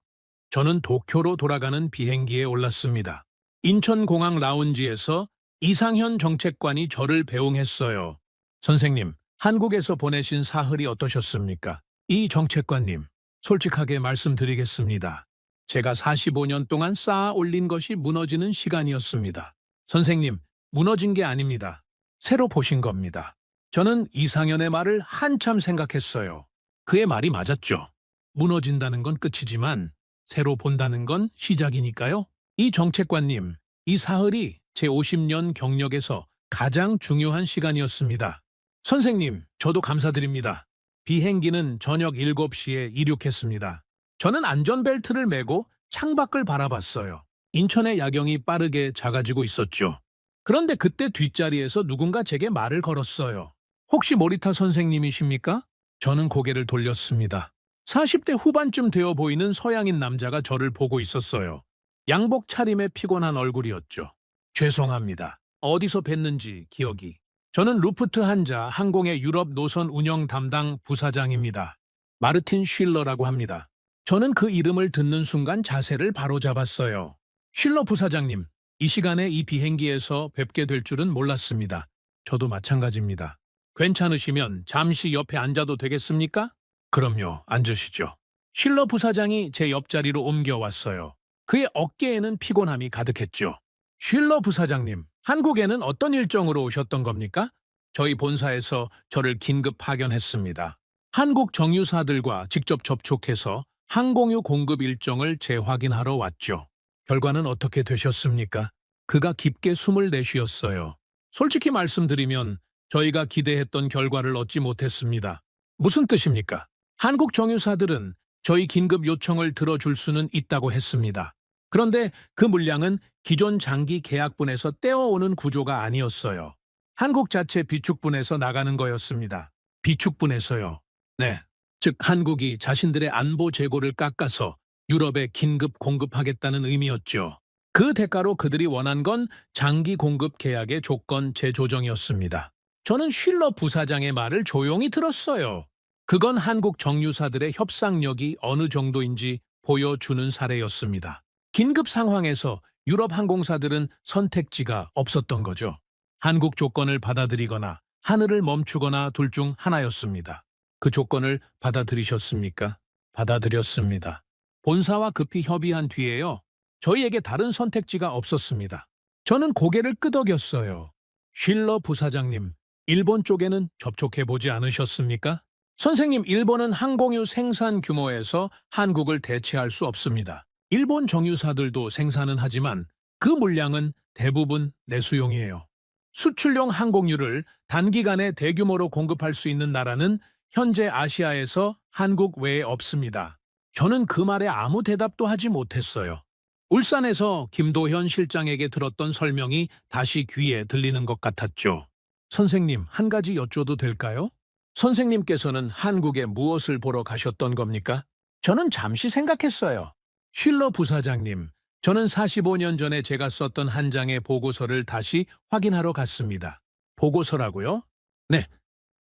저는 도쿄로 돌아가는 비행기에 올랐습니다. 인천공항 라운지에서 이상현 정책관이 저를 배웅했어요. 선생님, 한국에서 보내신 사흘이 어떠셨습니까? 이 정책관님, 솔직하게 말씀드리겠습니다. 제가 45년 동안 쌓아 올린 것이 무너지는 시간이었습니다. 선생님, 무너진 게 아닙니다. 새로 보신 겁니다. 저는 이상현의 말을 한참 생각했어요. 그의 말이 맞았죠. 무너진다는 건 끝이지만 새로 본다는 건 시작이니까요. 이 정책관님, 이 사흘이 제 50년 경력에서 가장 중요한 시간이었습니다. 선생님, 저도 감사드립니다. 비행기는 저녁 7시에 이륙했습니다. 저는 안전벨트를 매고 창밖을 바라봤어요. 인천의 야경이 빠르게 작아지고 있었죠. 그런데 그때 뒷자리에서 누군가 제게 말을 걸었어요. 혹시 모리타 선생님이십니까? 저는 고개를 돌렸습니다. 40대 후반쯤 되어 보이는 서양인 남자가 저를 보고 있었어요. 양복 차림에 피곤한 얼굴이었죠. 죄송합니다. 어디서 뵀는지 기억이. 저는 루프트한자 항공의 유럽 노선 운영 담당 부사장입니다. 마르틴 쉴러라고 합니다. 저는 그 이름을 듣는 순간 자세를 바로잡았어요. 쉴러 부사장님, 이 시간에 이 비행기에서 뵙게 될 줄은 몰랐습니다. 저도 마찬가지입니다. 괜찮으시면 잠시 옆에 앉아도 되겠습니까? 그럼요, 앉으시죠. 쉴러 부사장이 제 옆자리로 옮겨왔어요. 그의 어깨에는 피곤함이 가득했죠. 쉴러 부사장님, 한국에는 어떤 일정으로 오셨던 겁니까? 저희 본사에서 저를 긴급 파견했습니다. 한국 정유사들과 직접 접촉해서 항공유 공급 일정을 재확인하러 왔죠. 결과는 어떻게 되셨습니까? 그가 깊게 숨을 내쉬었어요. 솔직히 말씀드리면 저희가 기대했던 결과를 얻지 못했습니다. 무슨 뜻입니까? 한국 정유사들은 저희 긴급 요청을 들어줄 수는 있다고 했습니다. 그런데 그 물량은 기존 장기 계약분에서 떼어오는 구조가 아니었어요. 한국 자체 비축분에서 나가는 거였습니다. 비축분에서요. 네. 즉 한국이 자신들의 안보 재고를 깎아서 유럽에 긴급 공급하겠다는 의미였죠. 그 대가로 그들이 원한 건 장기 공급 계약의 조건 재조정이었습니다. 저는 쉴러 부사장의 말을 조용히 들었어요. 그건 한국 정유사들의 협상력이 어느 정도인지 보여주는 사례였습니다. 긴급 상황에서 유럽 항공사들은 선택지가 없었던 거죠. 한국 조건을 받아들이거나 하늘을 멈추거나 둘 중 하나였습니다. 그 조건을 받아들이셨습니까? 받아들였습니다. 본사와 급히 협의한 뒤에요. 저희에게 다른 선택지가 없었습니다. 저는 고개를 끄덕였어요. 쉴러 부사장님, 일본 쪽에는 접촉해보지 않으셨습니까? 선생님, 일본은 항공유 생산 규모에서 한국을 대체할 수 없습니다. 일본 정유사들도 생산은 하지만 그 물량은 대부분 내수용이에요. 수출용 항공유를 단기간에 대규모로 공급할 수 있는 나라는 현재 아시아에서 한국 외에 없습니다. 저는 그 말에 아무 대답도 하지 못했어요. 울산에서 김도현 실장에게 들었던 설명이 다시 귀에 들리는 것 같았죠. 선생님, 한 가지 여쭤도 될까요? 선생님께서는 한국에 무엇을 보러 가셨던 겁니까? 저는 잠시 생각했어요. 쉴러 부사장님, 저는 45년 전에 제가 썼던 한 장의 보고서를 다시 확인하러 갔습니다. 보고서라고요? 네.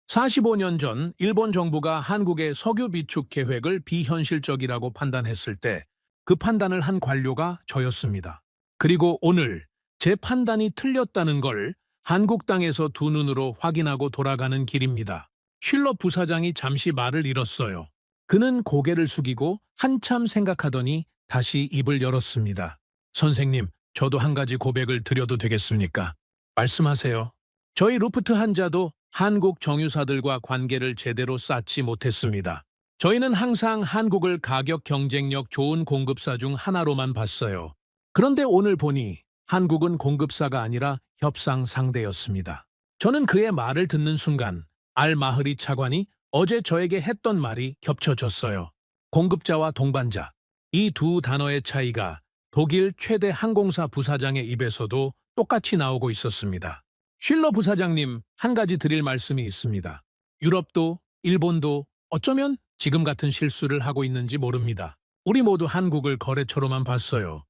45년 전 일본 정부가 한국의 석유 비축 계획을 비현실적이라고 판단했을 때 그 판단을 한 관료가 저였습니다. 그리고 오늘 제 판단이 틀렸다는 걸 한국 땅에서 두 눈으로 확인하고 돌아가는 길입니다. 쉴러 부사장이 잠시 말을 잃었어요. 그는 고개를 숙이고 한참 생각하더니 다시 입을 열었습니다. 선생님, 저도 한 가지 고백을 드려도 되겠습니까? 말씀하세요. 저희 루프트 한자도 한국 정유사들과 관계를 제대로 쌓지 못했습니다. 저희는 항상 한국을 가격 경쟁력 좋은 공급사 중 하나로만 봤어요. 그런데 오늘 보니 한국은 공급사가 아니라 협상 상대였습니다. 저는 그의 말을 듣는 순간 알마흐리 차관이 어제 저에게 했던 말이 겹쳐졌어요. 공급자와 동반자. 이 두 단어의 차이가 독일 최대 항공사 부사장의 입에서도 똑같이 나오고 있었습니다. 쉴러 부사장님, 한 가지 드릴 말씀이 있습니다. 유럽도 일본도 어쩌면 지금 같은 실수를 하고 있는지 모릅니다. 우리 모두 한국을 거래처로만 봤어요.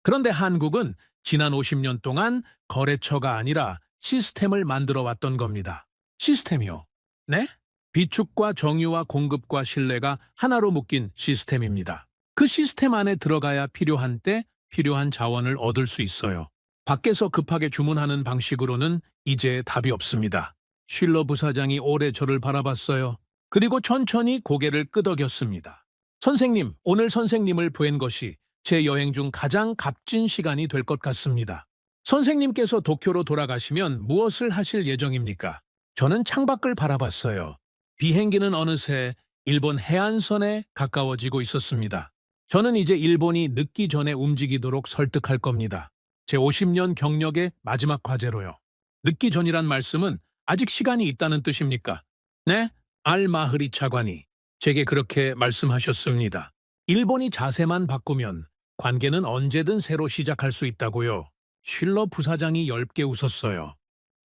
그런데 한국은 지난 50년 동안 거래처가 아니라 시스템을 만들어 왔던 겁니다. 시스템이요? 네? 비축과 정유와 공급과 신뢰가 하나로 묶인 시스템입니다. 그 시스템 안에 들어가야 필요한 때 필요한 자원을 얻을 수 있어요. 밖에서 급하게 주문하는 방식으로는 이제 답이 없습니다. 쉴러 부사장이 오래 저를 바라봤어요. 그리고 천천히 고개를 끄덕였습니다. 선생님, 오늘 선생님을 뵌 것이 제 여행 중 가장 값진 시간이 될 것 같습니다. 선생님께서 도쿄로 돌아가시면 무엇을 하실 예정입니까? 저는 창밖을 바라봤어요. 비행기는 어느새 일본 해안선에 가까워지고 있었습니다. 저는 이제 일본이 늦기 전에 움직이도록 설득할 겁니다. 제 50년 경력의 마지막 과제로요. 늦기 전이란 말씀은 아직 시간이 있다는 뜻입니까? 네? 알마흐리 차관이 제게 그렇게 말씀하셨습니다. 일본이 자세만 바꾸면 관계는 언제든 새로 시작할 수 있다고요. 쉴러 부사장이 엷게 웃었어요.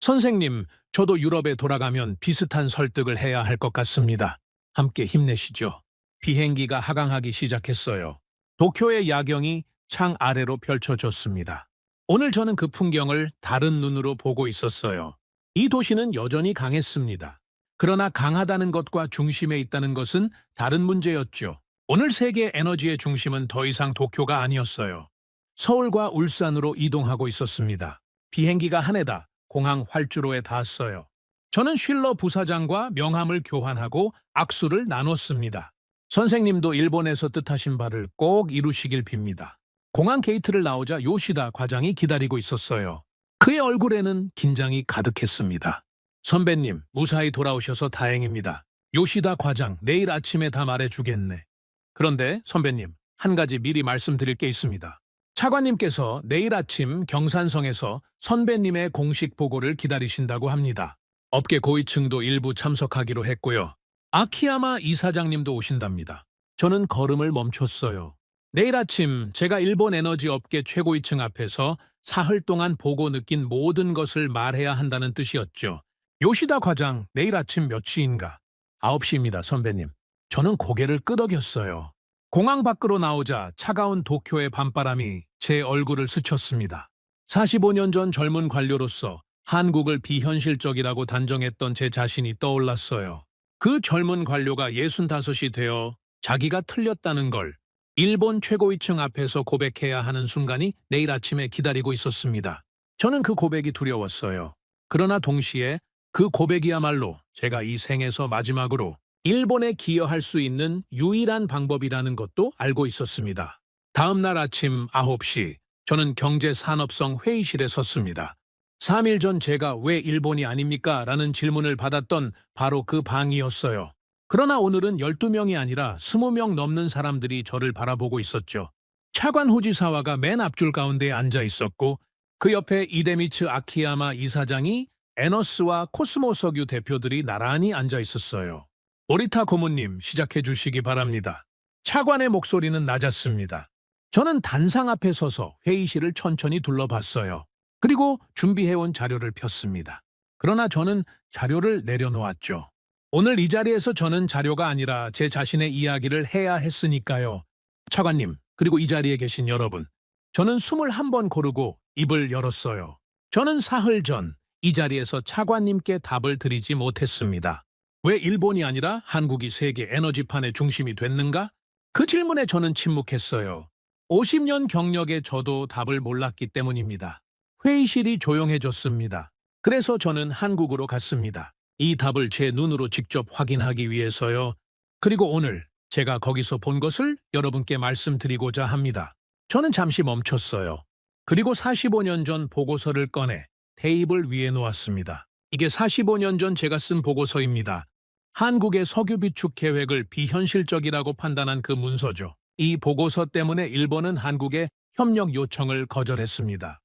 선생님, 저도 유럽에 돌아가면 비슷한 설득을 해야 할 것 같습니다. 함께 힘내시죠. 비행기가 하강하기 시작했어요. 도쿄의 야경이 창 아래로 펼쳐졌습니다. 오늘 저는 그 풍경을 다른 눈으로 보고 있었어요. 이 도시는 여전히 강했습니다. 그러나 강하다는 것과 중심에 있다는 것은 다른 문제였죠. 오늘 세계 에너지의 중심은 더 이상 도쿄가 아니었어요. 서울과 울산으로 이동하고 있었습니다. 비행기가 한해다 공항 활주로에 닿았어요. 저는 쉴러 부사장과 명함을 교환하고 악수를 나눴습니다. 선생님도 일본에서 뜻하신 바를 꼭 이루시길 빕니다. 공항 게이트를 나오자 요시다 과장이 기다리고 있었어요. 그의 얼굴에는 긴장이 가득했습니다. 선배님, 무사히 돌아오셔서 다행입니다. 요시다 과장, 내일 아침에 다 말해주겠네. 그런데 선배님, 한 가지 미리 말씀드릴 게 있습니다. 차관님께서 내일 아침 경산성에서 선배님의 공식 보고를 기다리신다고 합니다. 업계 고위층도 일부 참석하기로 했고요. 아키야마 이사장님도 오신답니다. 저는 걸음을 멈췄어요. 내일 아침 제가 일본 에너지 업계 최고위층 앞에서 사흘 동안 보고 느낀 모든 것을 말해야 한다는 뜻이었죠. 요시다 과장, 내일 아침 몇 시인가? 9시입니다, 선배님. 저는 고개를 끄덕였어요. 공항 밖으로 나오자 차가운 도쿄의 밤바람이 제 얼굴을 스쳤습니다. 45년 전 젊은 관료로서 한국을 비현실적이라고 단정했던 제 자신이 떠올랐어요. 그 젊은 관료가 65이 되어 자기가 틀렸다는 걸 일본 최고위층 앞에서 고백해야 하는 순간이 내일 아침에 기다리고 있었습니다. 저는 그 고백이 두려웠어요. 그러나 동시에 그 고백이야말로 제가 이 생에서 마지막으로 일본에 기여할 수 있는 유일한 방법이라는 것도 알고 있었습니다. 다음 날 아침 9시, 저는 경제산업성 회의실에 섰습니다. 3일 전 제가 왜 일본이 아닙니까? 라는 질문을 받았던 바로 그 방이었어요. 그러나 오늘은 12명이 아니라 20명 넘는 사람들이 저를 바라보고 있었죠. 차관 후지사와가 맨 앞줄 가운데에 앉아 있었고 그 옆에 이데미츠 아키야마 이사장이 에너스와 코스모석유 대표들이 나란히 앉아 있었어요. 오리타 고모님, 시작해 주시기 바랍니다. 차관의 목소리는 낮았습니다. 저는 단상 앞에 서서 회의실을 천천히 둘러봤어요. 그리고 준비해온 자료를 폈습니다. 그러나 저는 자료를 내려놓았죠. 오늘 이 자리에서 저는 자료가 아니라 제 자신의 이야기를 해야 했으니까요. 차관님, 그리고 이 자리에 계신 여러분. 저는 21번 고르고 입을 열었어요. 저는 사흘 전 이 자리에서 차관님께 답을 드리지 못했습니다. 왜 일본이 아니라 한국이 세계 에너지판의 중심이 됐는가? 그 질문에 저는 침묵했어요. 50년 경력에 저도 답을 몰랐기 때문입니다. 회의실이 조용해졌습니다. 그래서 저는 한국으로 갔습니다. 이 답을 제 눈으로 직접 확인하기 위해서요. 그리고 오늘 제가 거기서 본 것을 여러분께 말씀드리고자 합니다. 저는 잠시 멈췄어요. 그리고 45년 전 보고서를 꺼내 테이블 위에 놓았습니다. 이게 45년 전 제가 쓴 보고서입니다. 한국의 석유 비축 계획을 비현실적이라고 판단한 그 문서죠. 이 보고서 때문에 일본은 한국의 협력 요청을 거절했습니다.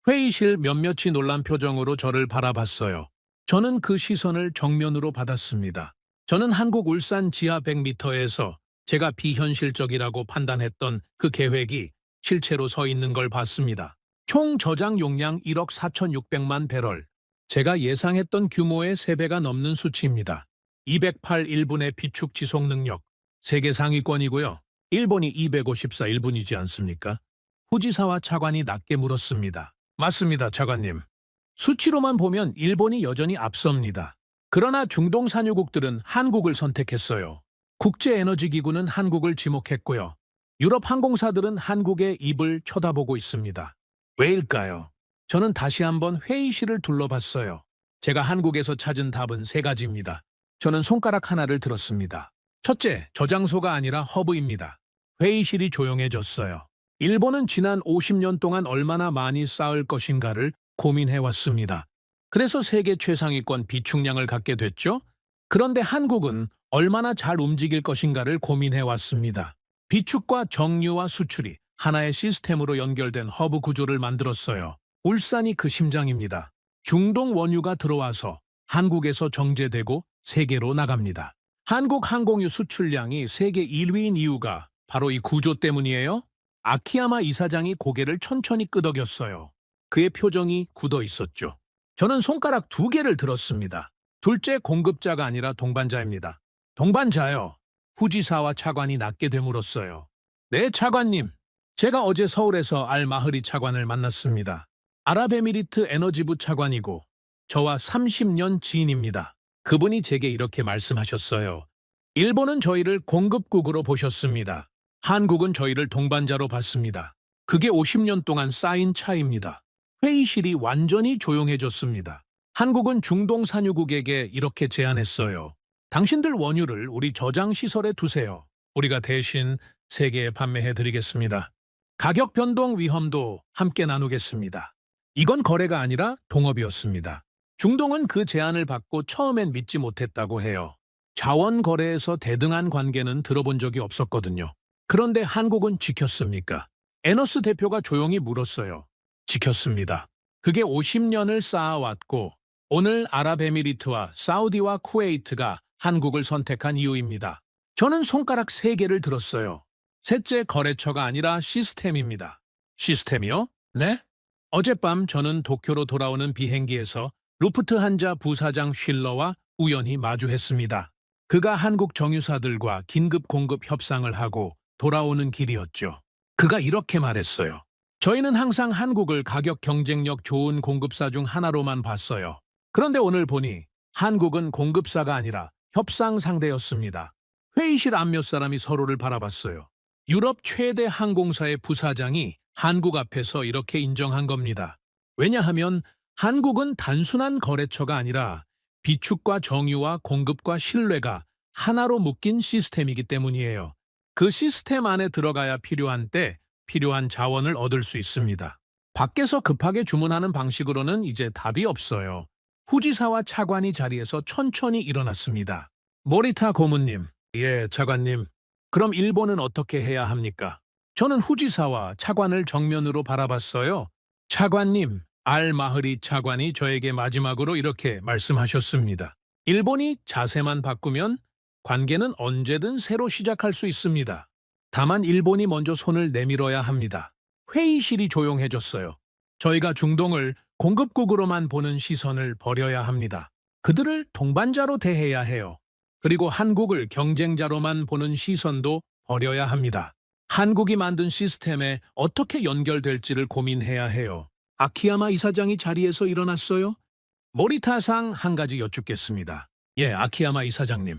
회의실 몇몇이 놀란 표정으로 저를 바라봤어요. 저는 그 시선을 정면으로 받았습니다. 저는 한국 울산 지하 100m에서 제가 비현실적이라고 판단했던 그 계획이 실체로 서 있는 걸 봤습니다. 총 저장 용량 1억 4,600만 배럴. 제가 예상했던 규모의 3배가 넘는 수치입니다. 208 1분의 비축 지속 능력. 세계 상위권이고요. 일본이 254 1분이지 않습니까? 후지사와 차관이 낮게 물었습니다. 맞습니다, 차관님. 수치로만 보면 일본이 여전히 앞섭니다. 그러나 중동 산유국들은 한국을 선택했어요. 국제에너지기구는 한국을 지목했고요. 유럽 항공사들은 한국의 입을 쳐다보고 있습니다. 왜일까요? 저는 다시 한번 회의실을 둘러봤어요. 제가 한국에서 찾은 답은 3가지입니다. 저는 손가락 하나를 들었습니다. 첫째, 저장소가 아니라 허브입니다. 회의실이 조용해졌어요. 일본은 지난 50년 동안 얼마나 많이 쌓을 것인가를 고민해왔습니다. 그래서 세계 최상위권 비축량을 갖게 됐죠? 그런데 한국은 얼마나 잘 움직일 것인가를 고민해왔습니다. 비축과 정유와 수출이 하나의 시스템으로 연결된 허브 구조를 만들었어요. 울산이 그 심장입니다. 중동 원유가 들어와서 한국에서 정제되고 세계로 나갑니다. 한국 항공유 수출량이 세계 1위인 이유가 바로 이 구조 때문이에요. 아키야마 이사장이 고개를 천천히 끄덕였어요. 그의 표정이 굳어 있었죠. 저는 손가락 2개를 들었습니다. 둘째 공급자가 아니라 동반자입니다. 동반자요. 후지사와 차관이 낮게 되물었어요. 네, 차관님. 제가 어제 서울에서 알마흐리 차관을 만났습니다. 아랍에미리트 에너지부 차관이고 저와 30년 지인입니다. 그분이 제게 이렇게 말씀하셨어요. 일본은 저희를 공급국으로 보셨습니다. 한국은 저희를 동반자로 봤습니다. 그게 50년 동안 쌓인 차이입니다. 회의실이 완전히 조용해졌습니다. 한국은 중동 산유국에게 이렇게 제안했어요. 당신들 원유를 우리 저장시설에 두세요. 우리가 대신 세계에 판매해드리겠습니다. 가격 변동 위험도 함께 나누겠습니다. 이건 거래가 아니라 동업이었습니다. 중동은 그 제안을 받고 처음엔 믿지 못했다고 해요. 자원 거래에서 대등한 관계는 들어본 적이 없었거든요. 그런데 한국은 지켰습니까? 에너스 대표가 조용히 물었어요. 지켰습니다. 그게 50년을 쌓아왔고 오늘 아랍에미리트와 사우디와 쿠웨이트가 한국을 선택한 이유입니다. 저는 손가락 3개를 들었어요. 셋째 거래처가 아니라 시스템입니다. 시스템이요? 네? 어젯밤 저는 도쿄로 돌아오는 비행기에서 루프트한자 부사장 쉴러와 우연히 마주했습니다. 그가 한국 정유사들과 긴급 공급 협상을 하고 돌아오는 길이었죠. 그가 이렇게 말했어요. 저희는 항상 한국을 가격 경쟁력 좋은 공급사 중 하나로만 봤어요. 그런데 오늘 보니 한국은 공급사가 아니라 협상 상대였습니다. 회의실 앞 몇 사람이 서로를 바라봤어요. 유럽 최대 항공사의 부사장이 한국 앞에서 이렇게 인정한 겁니다. 왜냐하면 한국은 단순한 거래처가 아니라 비축과 정유와 공급과 신뢰가 하나로 묶인 시스템이기 때문이에요. 그 시스템 안에 들어가야 필요한 때 필요한 자원을 얻을 수 있습니다. 밖에서 급하게 주문하는 방식으로는 이제 답이 없어요. 후지사와 차관이 자리에서 천천히 일어났습니다. 모리타 고문님, 예, 차관님. 그럼 일본은 어떻게 해야 합니까? 저는 후지사와 차관을 정면으로 바라봤어요. 차관님, 알마흐리 차관이 저에게 마지막으로 이렇게 말씀하셨습니다. 일본이 자세만 바꾸면 관계는 언제든 새로 시작할 수 있습니다. 다만 일본이 먼저 손을 내밀어야 합니다. 회의실이 조용해졌어요. 저희가 중동을 공급국으로만 보는 시선을 버려야 합니다. 그들을 동반자로 대해야 해요. 그리고 한국을 경쟁자로만 보는 시선도 버려야 합니다. 한국이 만든 시스템에 어떻게 연결될지를 고민해야 해요. 아키야마 이사장이 자리에서 일어났어요? 모리타상 한 가지 여쭙겠습니다. 예, 아키야마 이사장님.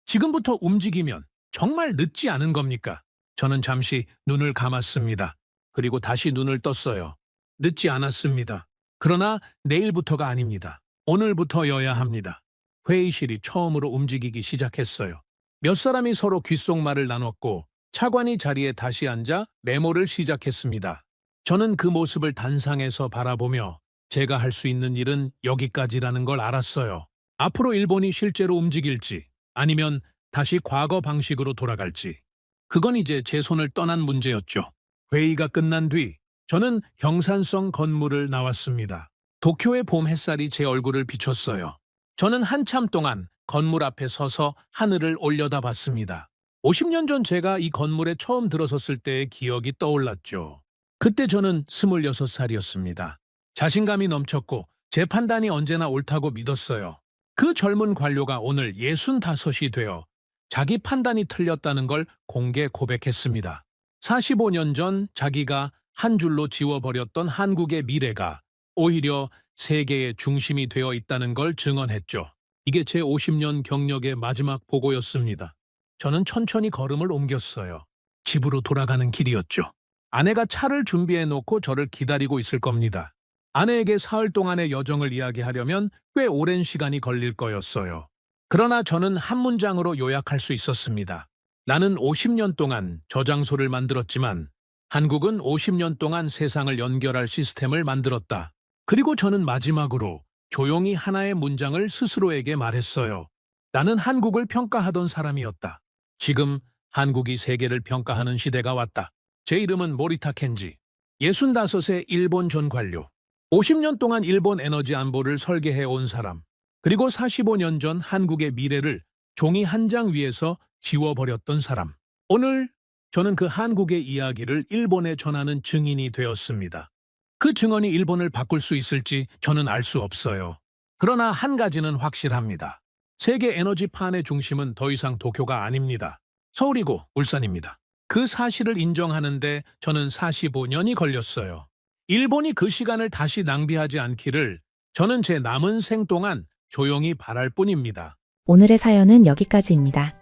지금부터 움직이면 정말 늦지 않은 겁니까? 저는 잠시 눈을 감았습니다. 그리고 다시 눈을 떴어요. 늦지 않았습니다. 그러나 내일부터가 아닙니다. 오늘부터여야 합니다. 회의실이 처음으로 움직이기 시작했어요. 몇 사람이 서로 귓속말을 나눴고 차관이 자리에 다시 앉아 메모를 시작했습니다. 저는 그 모습을 단상에서 바라보며 제가 할 수 있는 일은 여기까지라는 걸 알았어요. 앞으로 일본이 실제로 움직일지 아니면 다시 과거 방식으로 돌아갈지 그건 이제 제 손을 떠난 문제였죠. 회의가 끝난 뒤 저는 경산성 건물을 나왔습니다. 도쿄의 봄 햇살이 제 얼굴을 비췄어요. 저는 한참 동안 건물 앞에 서서 하늘을 올려다봤습니다. 50년 전 제가 이 건물에 처음 들어섰을 때의 기억이 떠올랐죠. 그때 저는 26살이었습니다. 자신감이 넘쳤고 제 판단이 언제나 옳다고 믿었어요. 그 젊은 관료가 오늘 65이 되어 자기 판단이 틀렸다는 걸 공개 고백했습니다. 45년 전 자기가 한 줄로 지워버렸던 한국의 미래가 오히려 세계의 중심이 되어 있다는 걸 증언했죠. 이게 제 50년 경력의 마지막 보고였습니다. 저는 천천히 걸음을 옮겼어요. 집으로 돌아가는 길이었죠. 아내가 차를 준비해놓고 저를 기다리고 있을 겁니다. 아내에게 사흘 동안의 여정을 이야기하려면 꽤 오랜 시간이 걸릴 거였어요. 그러나 저는 한 문장으로 요약할 수 있었습니다. 나는 50년 동안 저장소를 만들었지만 한국은 50년 동안 세상을 연결할 시스템을 만들었다. 그리고 저는 마지막으로 조용히 하나의 문장을 스스로에게 말했어요. 나는 한국을 평가하던 사람이었다. 지금 한국이 세계를 평가하는 시대가 왔다. 제 이름은 모리타 켄지. 65세 일본 전 관료. 50년 동안 일본 에너지 안보를 설계해 온 사람. 그리고 45년 전 한국의 미래를 종이 한 장 위에서 지워버렸던 사람. 오늘 저는 그 한국의 이야기를 일본에 전하는 증인이 되었습니다. 그 증언이 일본을 바꿀 수 있을지 저는 알 수 없어요. 그러나 한 가지는 확실합니다. 세계 에너지판의 중심은 더 이상 도쿄가 아닙니다. 서울이고 울산입니다. 그 사실을 인정하는데 저는 45년이 걸렸어요. 일본이 그 시간을 다시 낭비하지 않기를 저는 제 남은 생 동안 조용히 바랄 뿐입니다. 오늘의 사연은 여기까지입니다.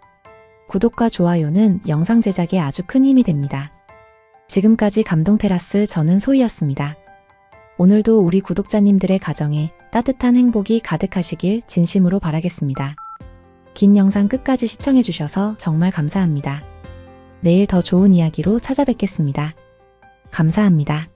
구독과 좋아요는 영상 제작에 아주 큰 힘이 됩니다. 지금까지 감동테라스 저는 소희였습니다. 오늘도 우리 구독자님들의 가정에 따뜻한 행복이 가득하시길 진심으로 바라겠습니다. 긴 영상 끝까지 시청해주셔서 정말 감사합니다. 내일 더 좋은 이야기로 찾아뵙겠습니다. 감사합니다.